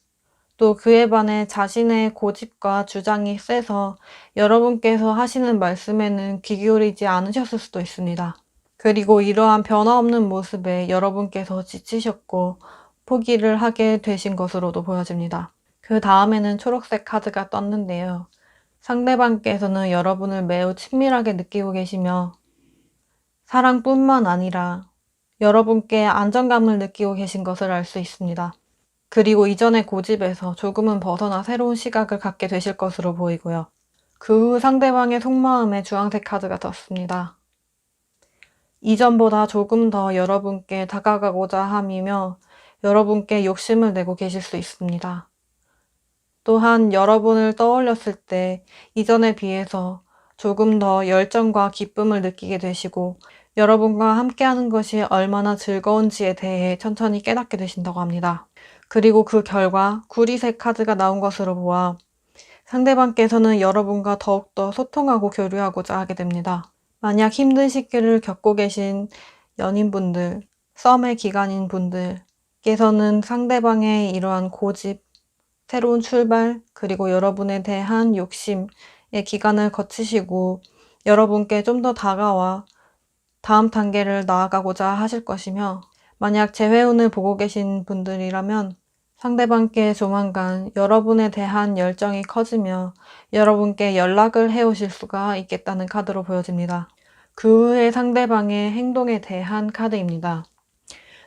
또 그에 반해 자신의 고집과 주장이 세서 여러분께서 하시는 말씀에는 귀 기울이지 않으셨을 수도 있습니다. 그리고 이러한 변화 없는 모습에 여러분께서 지치셨고 포기를 하게 되신 것으로도 보여집니다. 그 다음에는 초록색 카드가 떴는데요. 상대방께서는 여러분을 매우 친밀하게 느끼고 계시며 사랑뿐만 아니라 여러분께 안정감을 느끼고 계신 것을 알 수 있습니다. 그리고 이전의 고집에서 조금은 벗어나 새로운 시각을 갖게 되실 것으로 보이고요. 그 후 상대방의 속마음에 주황색 카드가 떴습니다. 이전보다 조금 더 여러분께 다가가고자 함이며 여러분께 욕심을 내고 계실 수 있습니다. 또한 여러분을 떠올렸을 때 이전에 비해서 조금 더 열정과 기쁨을 느끼게 되시고 여러분과 함께하는 것이 얼마나 즐거운지에 대해 천천히 깨닫게 되신다고 합니다. 그리고 그 결과 구리색 카드가 나온 것으로 보아 상대방께서는 여러분과 더욱더 소통하고 교류하고자 하게 됩니다. 만약 힘든 시기를 겪고 계신 연인분들, 썸의 기간인 분들께서는 상대방의 이러한 고집, 새로운 출발, 그리고 여러분에 대한 욕심의 기간을 거치시고 여러분께 좀 더 다가와 다음 단계를 나아가고자 하실 것이며, 만약 재회운을 보고 계신 분들이라면 상대방께 조만간 여러분에 대한 열정이 커지며 여러분께 연락을 해오실 수가 있겠다는 카드로 보여집니다. 그 후에 상대방의 행동에 대한 카드입니다.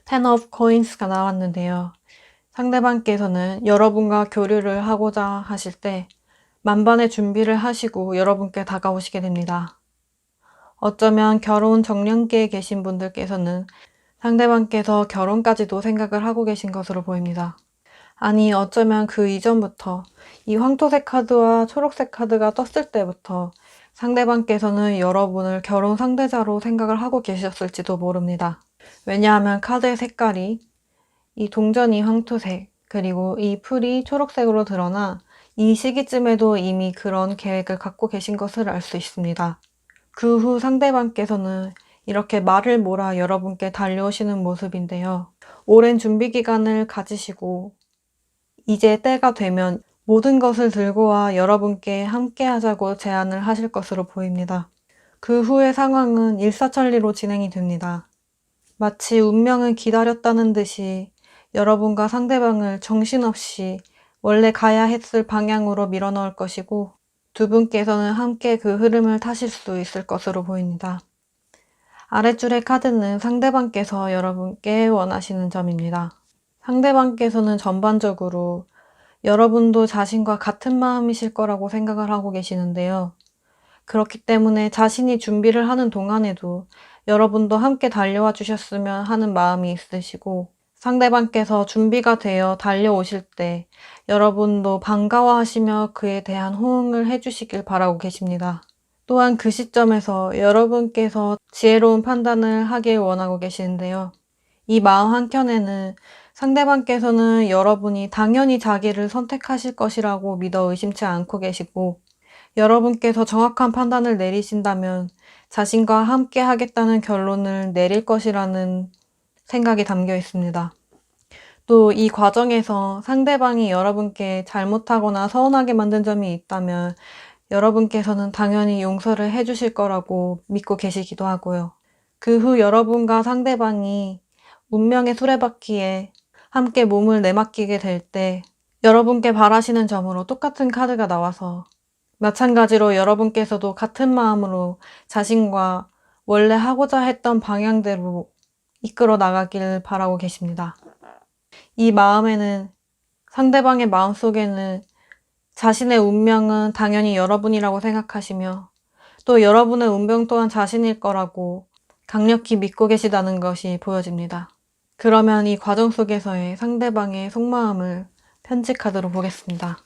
Ten of Coins가 나왔는데요. 상대방께서는 여러분과 교류를 하고자 하실 때 만반의 준비를 하시고 여러분께 다가오시게 됩니다. 어쩌면 결혼 정년기에 계신 분들께서는 상대방께서 결혼까지도 생각을 하고 계신 것으로 보입니다. 아니, 어쩌면 그 이전부터 이 황토색 카드와 초록색 카드가 떴을 때부터 상대방께서는 여러분을 결혼 상대자로 생각을 하고 계셨을지도 모릅니다. 왜냐하면 카드의 색깔이 이 동전이 황토색, 그리고 이 풀이 초록색으로 드러나 이 시기쯤에도 이미 그런 계획을 갖고 계신 것을 알 수 있습니다. 그 후 상대방께서는 이렇게 말을 몰아 여러분께 달려오시는 모습인데요. 오랜 준비 기간을 가지시고 이제 때가 되면 모든 것을 들고 와 여러분께 함께 하자고 제안을 하실 것으로 보입니다. 그 후의 상황은 일사천리로 진행이 됩니다. 마치 운명을 기다렸다는 듯이 여러분과 상대방을 정신없이 원래 가야 했을 방향으로 밀어넣을 것이고 두 분께서는 함께 그 흐름을 타실 수 있을 것으로 보입니다. 아랫줄의 카드는 상대방께서 여러분께 원하시는 점입니다. 상대방께서는 전반적으로 여러분도 자신과 같은 마음이실 거라고 생각을 하고 계시는데요. 그렇기 때문에 자신이 준비를 하는 동안에도 여러분도 함께 달려와 주셨으면 하는 마음이 있으시고, 상대방께서 준비가 되어 달려오실 때 여러분도 반가워하시며 그에 대한 호응을 해주시길 바라고 계십니다. 또한 그 시점에서 여러분께서 지혜로운 판단을 하길 원하고 계시는데요. 이 마음 한켠에는 상대방께서는 여러분이 당연히 자기를 선택하실 것이라고 믿어 의심치 않고 계시고, 여러분께서 정확한 판단을 내리신다면 자신과 함께 하겠다는 결론을 내릴 것이라는 생각이 담겨 있습니다. 또 이 과정에서 상대방이 여러분께 잘못하거나 서운하게 만든 점이 있다면 여러분께서는 당연히 용서를 해주실 거라고 믿고 계시기도 하고요. 그 후 여러분과 상대방이 운명의 수레바퀴에 함께 몸을 내맡기게 될 때 여러분께 바라시는 점으로 똑같은 카드가 나와서 마찬가지로 여러분께서도 같은 마음으로 자신과 원래 하고자 했던 방향대로 이끌어 나가길 바라고 계십니다. 이 마음에는, 상대방의 마음속에는 자신의 운명은 당연히 여러분이라고 생각하시며 또 여러분의 운명 또한 자신일 거라고 강력히 믿고 계시다는 것이 보여집니다. 그러면 이 과정 속에서의 상대방의 속마음을 편지 카드로 보겠습니다.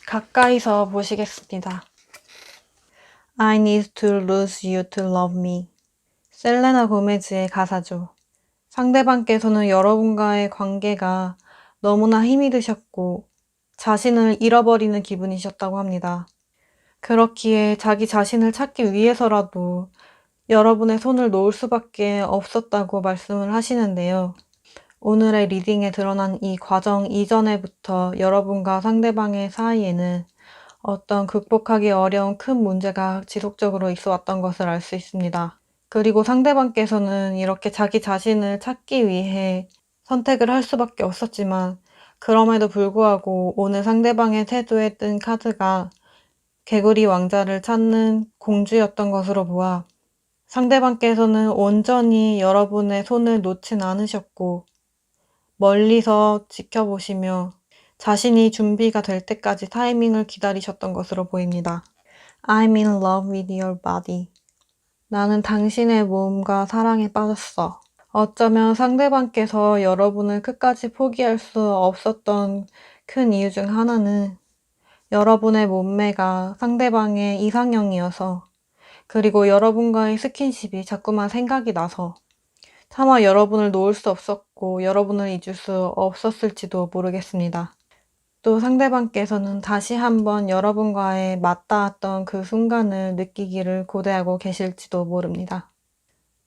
가까이서 보시겠습니다. I need to lose you to love me. 셀레나 고메즈의 가사죠. 상대방께서는 여러분과의 관계가 너무나 힘이 드셨고 자신을 잃어버리는 기분이셨다고 합니다. 그렇기에 자기 자신을 찾기 위해서라도 여러분의 손을 놓을 수밖에 없었다고 말씀을 하시는데요. 오늘의 리딩에 드러난 이 과정 이전에부터 여러분과 상대방의 사이에는 어떤 극복하기 어려운 큰 문제가 지속적으로 있어 왔던 것을 알 수 있습니다. 그리고 상대방께서는 이렇게 자기 자신을 찾기 위해 선택을 할 수밖에 없었지만 그럼에도 불구하고 오늘 상대방의 태도에 뜬 카드가 개구리 왕자를 찾는 공주였던 것으로 보아 상대방께서는 온전히 여러분의 손을 놓진 않으셨고 멀리서 지켜보시며 자신이 준비가 될 때까지 타이밍을 기다리셨던 것으로 보입니다. I'm in love with your body. 나는 당신의 몸과 사랑에 빠졌어. 어쩌면 상대방께서 여러분을 끝까지 포기할 수 없었던 큰 이유 중 하나는 여러분의 몸매가 상대방의 이상형이어서, 그리고 여러분과의 스킨십이 자꾸만 생각이 나서 차마 여러분을 놓을 수 없었고 여러분을 잊을 수 없었을지도 모르겠습니다. 또 상대방께서는 다시 한번 여러분과의 맞닿았던 그 순간을 느끼기를 고대하고 계실지도 모릅니다.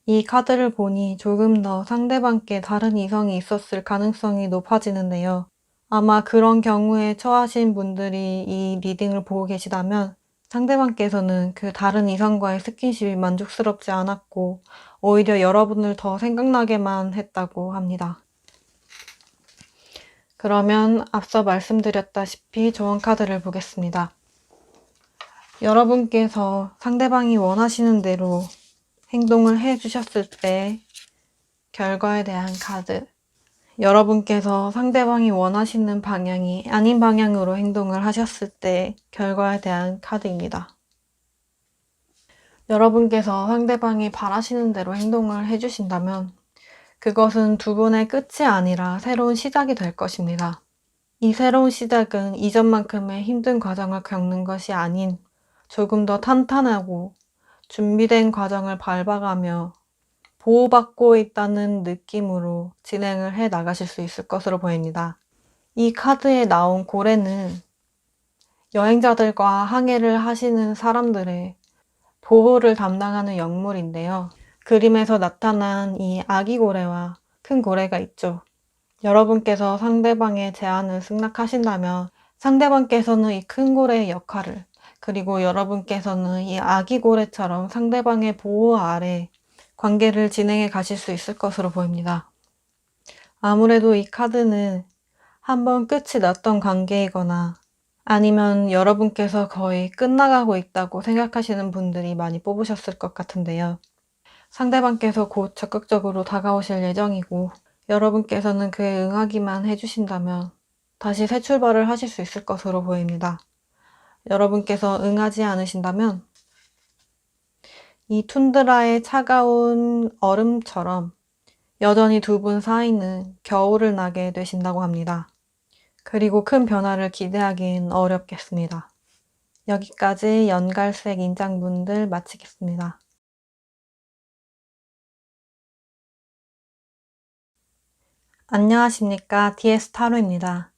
이 카드를 보니 조금 더 상대방께 다른 이성이 있었을 가능성이 높아지는데요. 아마 그런 경우에 처하신 분들이 이 리딩을 보고 계시다면 상대방께서는 그 다른 이성과의 스킨십이 만족스럽지 않았고 오히려 여러분을 더 생각나게만 했다고 합니다. 그러면 앞서 말씀드렸다시피 조언 카드를 보겠습니다. 여러분께서 상대방이 원하시는 대로 행동을 해주셨을 때 결과에 대한 카드. 여러분께서 상대방이 원하시는 방향이 아닌 방향으로 행동을 하셨을 때 결과에 대한 카드입니다. 여러분께서 상대방이 바라시는 대로 행동을 해주신다면 그것은 두 분의 끝이 아니라 새로운 시작이 될 것입니다. 이 새로운 시작은 이전만큼의 힘든 과정을 겪는 것이 아닌 조금 더 탄탄하고 준비된 과정을 밟아가며 보호받고 있다는 느낌으로 진행을 해 나가실 수 있을 것으로 보입니다. 이 카드에 나온 고래는 여행자들과 항해를 하시는 사람들의 보호를 담당하는 영물인데요. 그림에서 나타난 이 아기 고래와 큰 고래가 있죠. 여러분께서 상대방의 제안을 승낙하신다면 상대방께서는 이 큰 고래의 역할을, 그리고 여러분께서는 이 아기 고래처럼 상대방의 보호 아래 관계를 진행해 가실 수 있을 것으로 보입니다. 아무래도 이 카드는 한번 끝이 났던 관계이거나 아니면 여러분께서 거의 끝나가고 있다고 생각하시는 분들이 많이 뽑으셨을 것 같은데요. 상대방께서 곧 적극적으로 다가오실 예정이고 여러분께서는 그에 응하기만 해주신다면 다시 새 출발을 하실 수 있을 것으로 보입니다. 여러분께서 응하지 않으신다면 이 툰드라의 차가운 얼음처럼 여전히 두 분 사이는 겨울을 나게 되신다고 합니다. 그리고 큰 변화를 기대하긴 어렵겠습니다. 여기까지 연갈색 인장분들 마치겠습니다. 안녕하십니까, DS 타로입니다.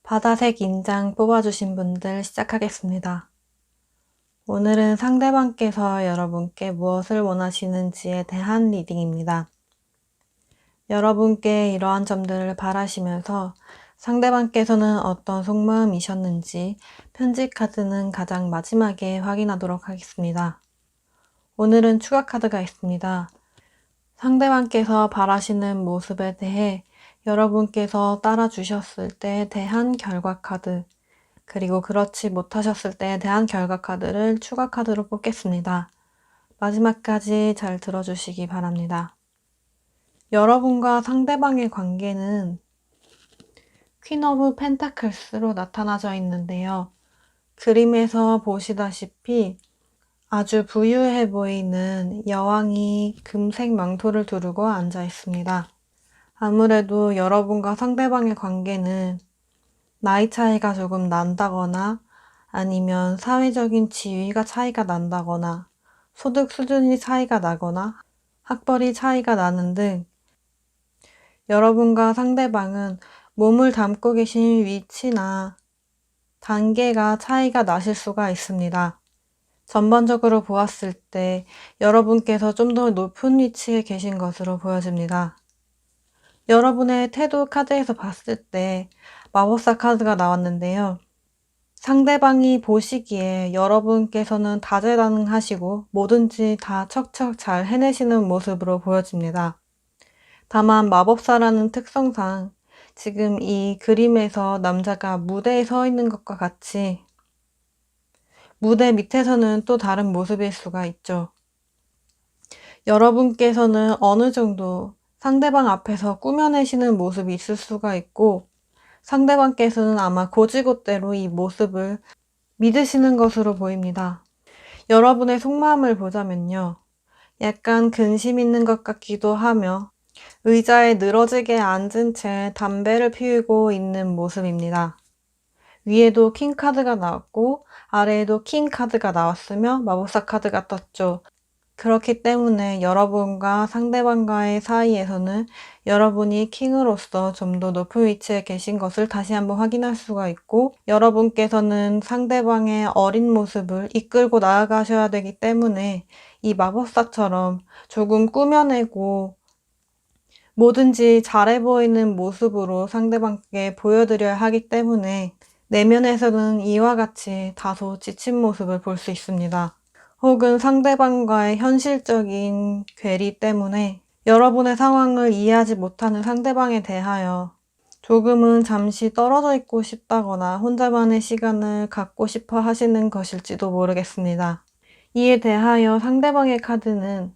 바다색 인장 뽑아주신 분들 시작하겠습니다. 오늘은 상대방께서 여러분께 무엇을 원하시는지에 대한 리딩입니다. 여러분께 이러한 점들을 바라시면서 상대방께서는 어떤 속마음이셨는지 편지 카드는 가장 마지막에 확인하도록 하겠습니다. 오늘은 추가 카드가 있습니다. 상대방께서 바라시는 모습에 대해 여러분께서 따라주셨을 때에 대한 결과 카드, 그리고 그렇지 못하셨을 때에 대한 결과 카드를 추가 카드로 뽑겠습니다. 마지막까지 잘 들어주시기 바랍니다. 여러분과 상대방의 관계는 퀸 오브 펜타클스로 나타나져 있는데요. 그림에서 보시다시피 아주 부유해 보이는 여왕이 금색 망토를 두르고 앉아 있습니다. 아무래도 여러분과 상대방의 관계는 나이 차이가 조금 난다거나 아니면 사회적인 지위가 차이가 난다거나 소득 수준이 차이가 나거나 학벌이 차이가 나는 등 여러분과 상대방은 몸을 담고 계신 위치나 단계가 차이가 나실 수가 있습니다. 전반적으로 보았을 때 여러분께서 좀 더 높은 위치에 계신 것으로 보여집니다. 여러분의 태도 카드에서 봤을 때 마법사 카드가 나왔는데요. 상대방이 보시기에 여러분께서는 다재다능하시고 뭐든지 다 척척 잘 해내시는 모습으로 보여집니다. 다만 마법사라는 특성상 지금 이 그림에서 남자가 무대에 서 있는 것과 같이 무대 밑에서는 또 다른 모습일 수가 있죠. 여러분께서는 어느 정도 상대방 앞에서 꾸며내시는 모습이 있을 수가 있고, 상대방께서는 아마 곧이곧대로 이 모습을 믿으시는 것으로 보입니다. 여러분의 속마음을 보자면요. 약간 근심 있는 것 같기도 하며 의자에 늘어지게 앉은 채 담배를 피우고 있는 모습입니다. 위에도 킹 카드가 나왔고 아래에도 킹 카드가 나왔으며 마법사 카드가 떴죠. 그렇기 때문에 여러분과 상대방과의 사이에서는 여러분이 킹으로서 좀 더 높은 위치에 계신 것을 다시 한번 확인할 수가 있고, 여러분께서는 상대방의 어린 모습을 이끌고 나아가셔야 되기 때문에 이 마법사처럼 조금 꾸며내고 뭐든지 잘해 보이는 모습으로 상대방께 보여드려야 하기 때문에 내면에서는 이와 같이 다소 지친 모습을 볼 수 있습니다. 혹은 상대방과의 현실적인 괴리 때문에 여러분의 상황을 이해하지 못하는 상대방에 대하여 조금은 잠시 떨어져 있고 싶다거나 혼자만의 시간을 갖고 싶어 하시는 것일지도 모르겠습니다. 이에 대하여 상대방의 카드는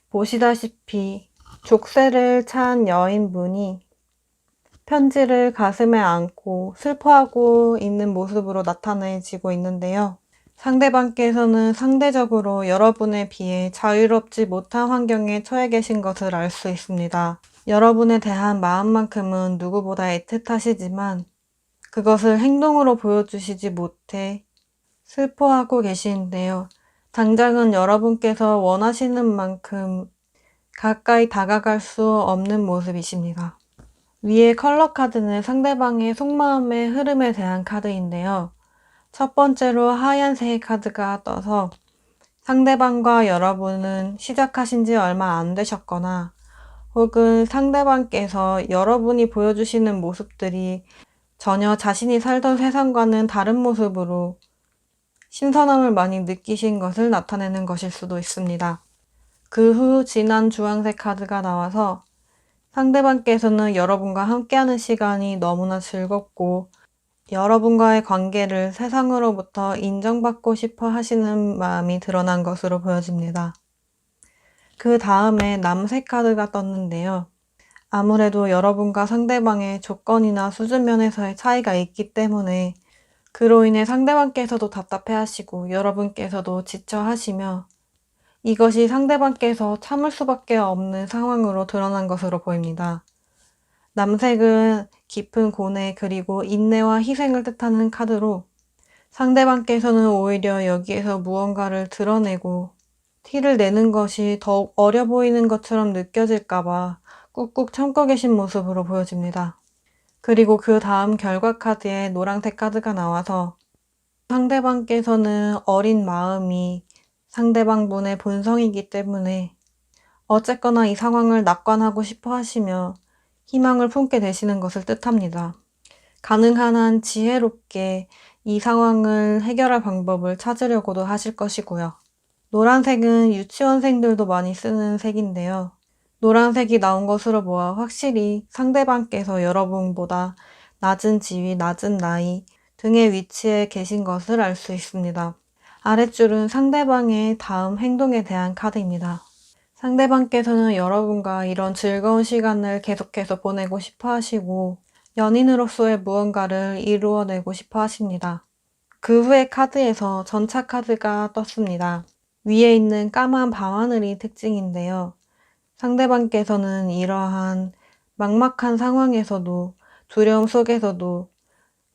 보시다시피 족쇄를 찬 여인분이 편지를 가슴에 안고 슬퍼하고 있는 모습으로 나타내지고 있는데요. 상대방께서는 상대적으로 여러분에 비해 자유롭지 못한 환경에 처해 계신 것을 알 수 있습니다. 여러분에 대한 마음만큼은 누구보다 애틋하시지만 그것을 행동으로 보여주시지 못해 슬퍼하고 계시는데요. 당장은 여러분께서 원하시는 만큼 가까이 다가갈 수 없는 모습이십니다. 위의 컬러 카드는 상대방의 속마음의 흐름에 대한 카드인데요. 첫 번째로 하얀색 카드가 떠서 상대방과 여러분은 시작하신 지 얼마 안 되셨거나 혹은 상대방께서 여러분이 보여주시는 모습들이 전혀 자신이 살던 세상과는 다른 모습으로 신선함을 많이 느끼신 것을 나타내는 것일 수도 있습니다. 그 후 진한 주황색 카드가 나와서 상대방께서는 여러분과 함께하는 시간이 너무나 즐겁고 여러분과의 관계를 세상으로부터 인정받고 싶어 하시는 마음이 드러난 것으로 보여집니다. 그 다음에 남색 카드가 떴는데요. 아무래도 여러분과 상대방의 조건이나 수준 면에서의 차이가 있기 때문에 그로 인해 상대방께서도 답답해하시고 여러분께서도 지쳐하시며 이것이 상대방께서 참을 수밖에 없는 상황으로 드러난 것으로 보입니다. 남색은 깊은 고뇌 그리고 인내와 희생을 뜻하는 카드로 상대방께서는 오히려 여기에서 무언가를 드러내고 티를 내는 것이 더욱 어려 보이는 것처럼 느껴질까봐 꾹꾹 참고 계신 모습으로 보여집니다. 그리고 그 다음 결과 카드에 노란색 카드가 나와서 상대방께서는 어린 마음이 상대방분의 본성이기 때문에 어쨌거나 이 상황을 낙관하고 싶어 하시며 희망을 품게 되시는 것을 뜻합니다. 가능한 한 지혜롭게 이 상황을 해결할 방법을 찾으려고도 하실 것이고요. 노란색은 유치원생들도 많이 쓰는 색인데요. 노란색이 나온 것으로 보아 확실히 상대방께서 여러분보다 낮은 지위, 낮은 나이 등의 위치에 계신 것을 알 수 있습니다. 아랫줄은 상대방의 다음 행동에 대한 카드입니다. 상대방께서는 여러분과 이런 즐거운 시간을 계속해서 보내고 싶어 하시고 연인으로서의 무언가를 이루어내고 싶어 하십니다. 그 후에 카드에서 전차 카드가 떴습니다. 위에 있는 까만 밤하늘이 특징인데요. 상대방께서는 이러한 막막한 상황에서도 두려움 속에서도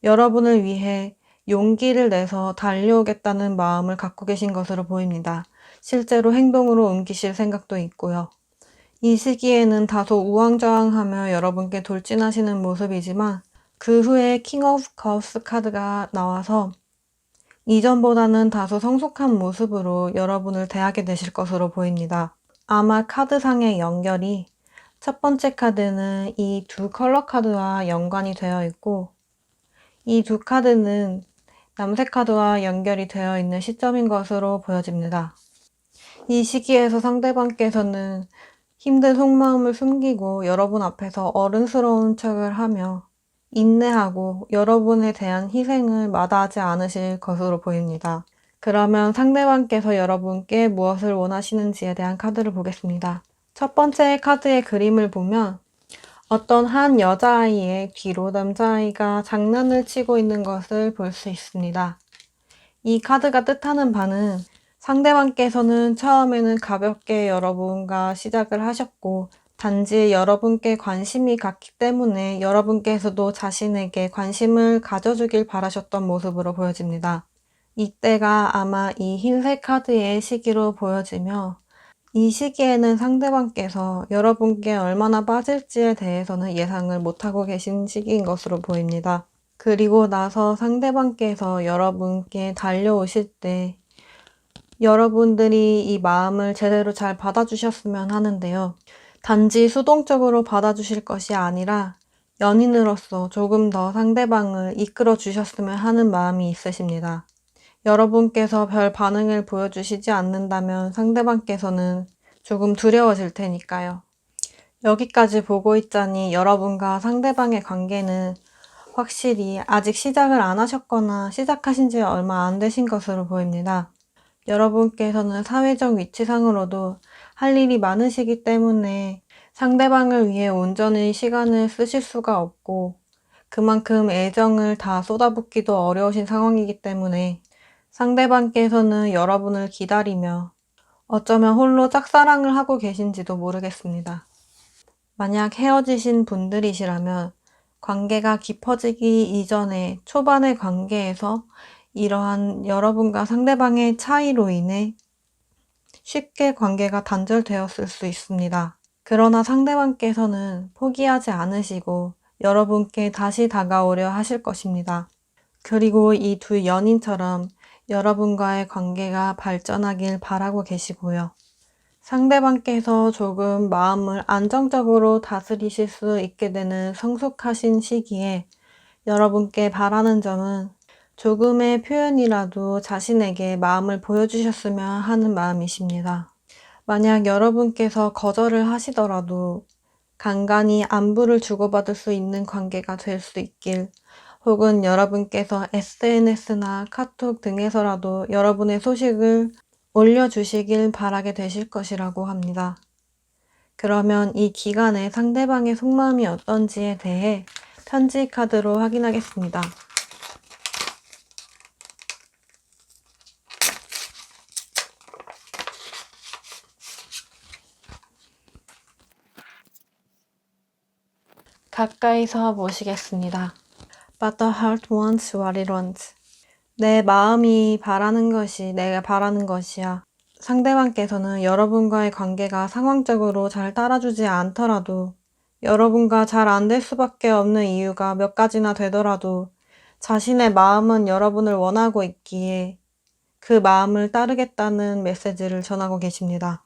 여러분을 위해 용기를 내서 달려오겠다는 마음을 갖고 계신 것으로 보입니다. 실제로 행동으로 옮기실 생각도 있고요. 이 시기에는 다소 우왕좌왕하며 여러분께 돌진하시는 모습이지만 그 후에 킹 오브 컵스 카드가 나와서 이전보다는 다소 성숙한 모습으로 여러분을 대하게 되실 것으로 보입니다. 아마 카드상의 연결이 첫 번째 카드는 이 두 컬러 카드와 연관이 되어 있고 이 두 카드는 남색 카드와 연결이 되어 있는 시점인 것으로 보여집니다. 이 시기에서 상대방께서는 힘든 속마음을 숨기고 여러분 앞에서 어른스러운 척을 하며 인내하고 여러분에 대한 희생을 마다하지 않으실 것으로 보입니다. 그러면 상대방께서 여러분께 무엇을 원하시는지에 대한 카드를 보겠습니다. 첫 번째 카드의 그림을 보면 어떤 한 여자아이의 뒤로 남자아이가 장난을 치고 있는 것을 볼 수 있습니다. 이 카드가 뜻하는 바는 상대방께서는 처음에는 가볍게 여러분과 시작을 하셨고 단지 여러분께 관심이 갔기 때문에 여러분께서도 자신에게 관심을 가져주길 바라셨던 모습으로 보여집니다. 이때가 아마 이 흰색 카드의 시기로 보여지며 이 시기에는 상대방께서 여러분께 얼마나 빠질지에 대해서는 예상을 못하고 계신 시기인 것으로 보입니다. 그리고 나서 상대방께서 여러분께 달려오실 때 여러분들이 이 마음을 제대로 잘 받아주셨으면 하는데요. 단지 수동적으로 받아주실 것이 아니라 연인으로서 조금 더 상대방을 이끌어 주셨으면 하는 마음이 있으십니다. 여러분께서 별 반응을 보여주시지 않는다면 상대방께서는 조금 두려워질 테니까요. 여기까지 보고 있자니 여러분과 상대방의 관계는 확실히 아직 시작을 안 하셨거나 시작하신 지 얼마 안 되신 것으로 보입니다. 여러분께서는 사회적 위치상으로도 할 일이 많으시기 때문에 상대방을 위해 온전히 시간을 쓰실 수가 없고 그만큼 애정을 다 쏟아붓기도 어려우신 상황이기 때문에 상대방께서는 여러분을 기다리며 어쩌면 홀로 짝사랑을 하고 계신지도 모르겠습니다. 만약 헤어지신 분들이시라면 관계가 깊어지기 이전에 초반의 관계에서 이러한 여러분과 상대방의 차이로 인해 쉽게 관계가 단절되었을 수 있습니다. 그러나 상대방께서는 포기하지 않으시고 여러분께 다시 다가오려 하실 것입니다. 그리고 이 두 연인처럼 여러분과의 관계가 발전하길 바라고 계시고요. 상대방께서 조금 마음을 안정적으로 다스리실 수 있게 되는 성숙하신 시기에 여러분께 바라는 점은 조금의 표현이라도 자신에게 마음을 보여주셨으면 하는 마음이십니다. 만약 여러분께서 거절을 하시더라도 간간히 안부를 주고받을 수 있는 관계가 될 수 있길, 혹은 여러분께서 SNS나 카톡 등에서라도 여러분의 소식을 올려주시길 바라게 되실 것이라고 합니다. 그러면 이 기간에 상대방의 속마음이 어떤지에 대해 편지 카드로 확인하겠습니다. 가까이서 모시겠습니다. But the heart wants what it wants. 내 마음이 바라는 것이 내가 바라는 것이야. 상대방께서는 여러분과의 관계가 상황적으로 잘 따라주지 않더라도 여러분과 잘 안 될 수밖에 없는 이유가 몇 가지나 되더라도 자신의 마음은 여러분을 원하고 있기에 그 마음을 따르겠다는 메시지를 전하고 계십니다.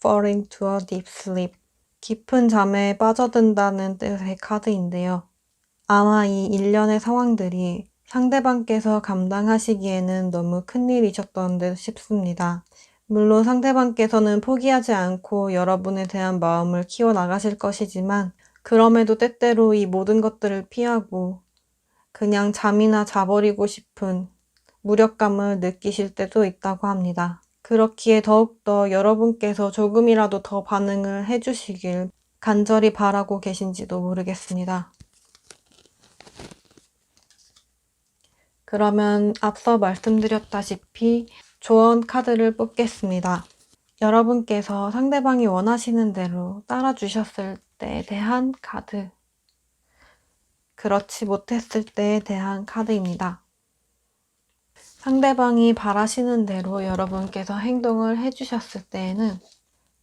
Falling to a deep sleep. 깊은 잠에 빠져든다는 뜻의 카드인데요. 아마 이 일련의 상황들이 상대방께서 감당하시기에는 너무 큰일이셨던 듯 싶습니다. 물론 상대방께서는 포기하지 않고 여러분에 대한 마음을 키워나가실 것이지만 그럼에도 때때로 이 모든 것들을 피하고 그냥 잠이나 자버리고 싶은 무력감을 느끼실 때도 있다고 합니다. 그렇기에 더욱더 여러분께서 조금이라도 더 반응을 해주시길 간절히 바라고 계신지도 모르겠습니다. 그러면 앞서 말씀드렸다시피 조언 카드를 뽑겠습니다. 여러분께서 상대방이 원하시는 대로 따라주셨을 때에 대한 카드, 그렇지 못했을 때에 대한 카드입니다. 상대방이 바라시는 대로 여러분께서 행동을 해주셨을 때에는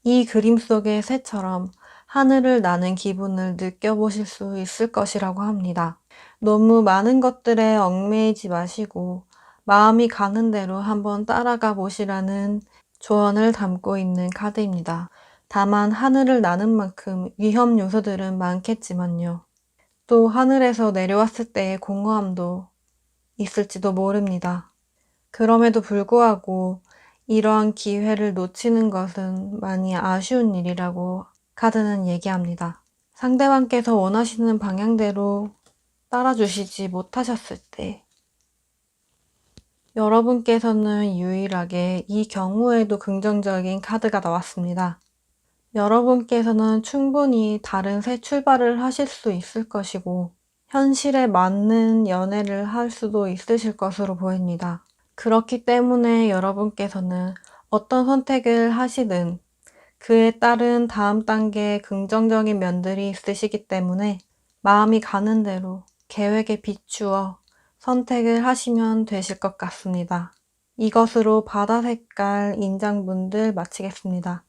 이 그림 속의 새처럼 하늘을 나는 기분을 느껴보실 수 있을 것이라고 합니다. 너무 많은 것들에 얽매이지 마시고 마음이 가는 대로 한번 따라가 보시라는 조언을 담고 있는 카드입니다. 다만 하늘을 나는 만큼 위험 요소들은 많겠지만요. 또 하늘에서 내려왔을 때의 공허함도 있을지도 모릅니다. 그럼에도 불구하고 이러한 기회를 놓치는 것은 많이 아쉬운 일이라고 카드는 얘기합니다. 상대방께서 원하시는 방향대로 따라주시지 못하셨을 때 여러분께서는 유일하게 이 경우에도 긍정적인 카드가 나왔습니다. 여러분께서는 충분히 다른 새 출발을 하실 수 있을 것이고 현실에 맞는 연애를 할 수도 있으실 것으로 보입니다. 그렇기 때문에 여러분께서는 어떤 선택을 하시든 그에 따른 다음 단계의 긍정적인 면들이 있으시기 때문에 마음이 가는 대로 계획에 비추어 선택을 하시면 되실 것 같습니다. 이것으로 바다 색깔 인장분들 마치겠습니다.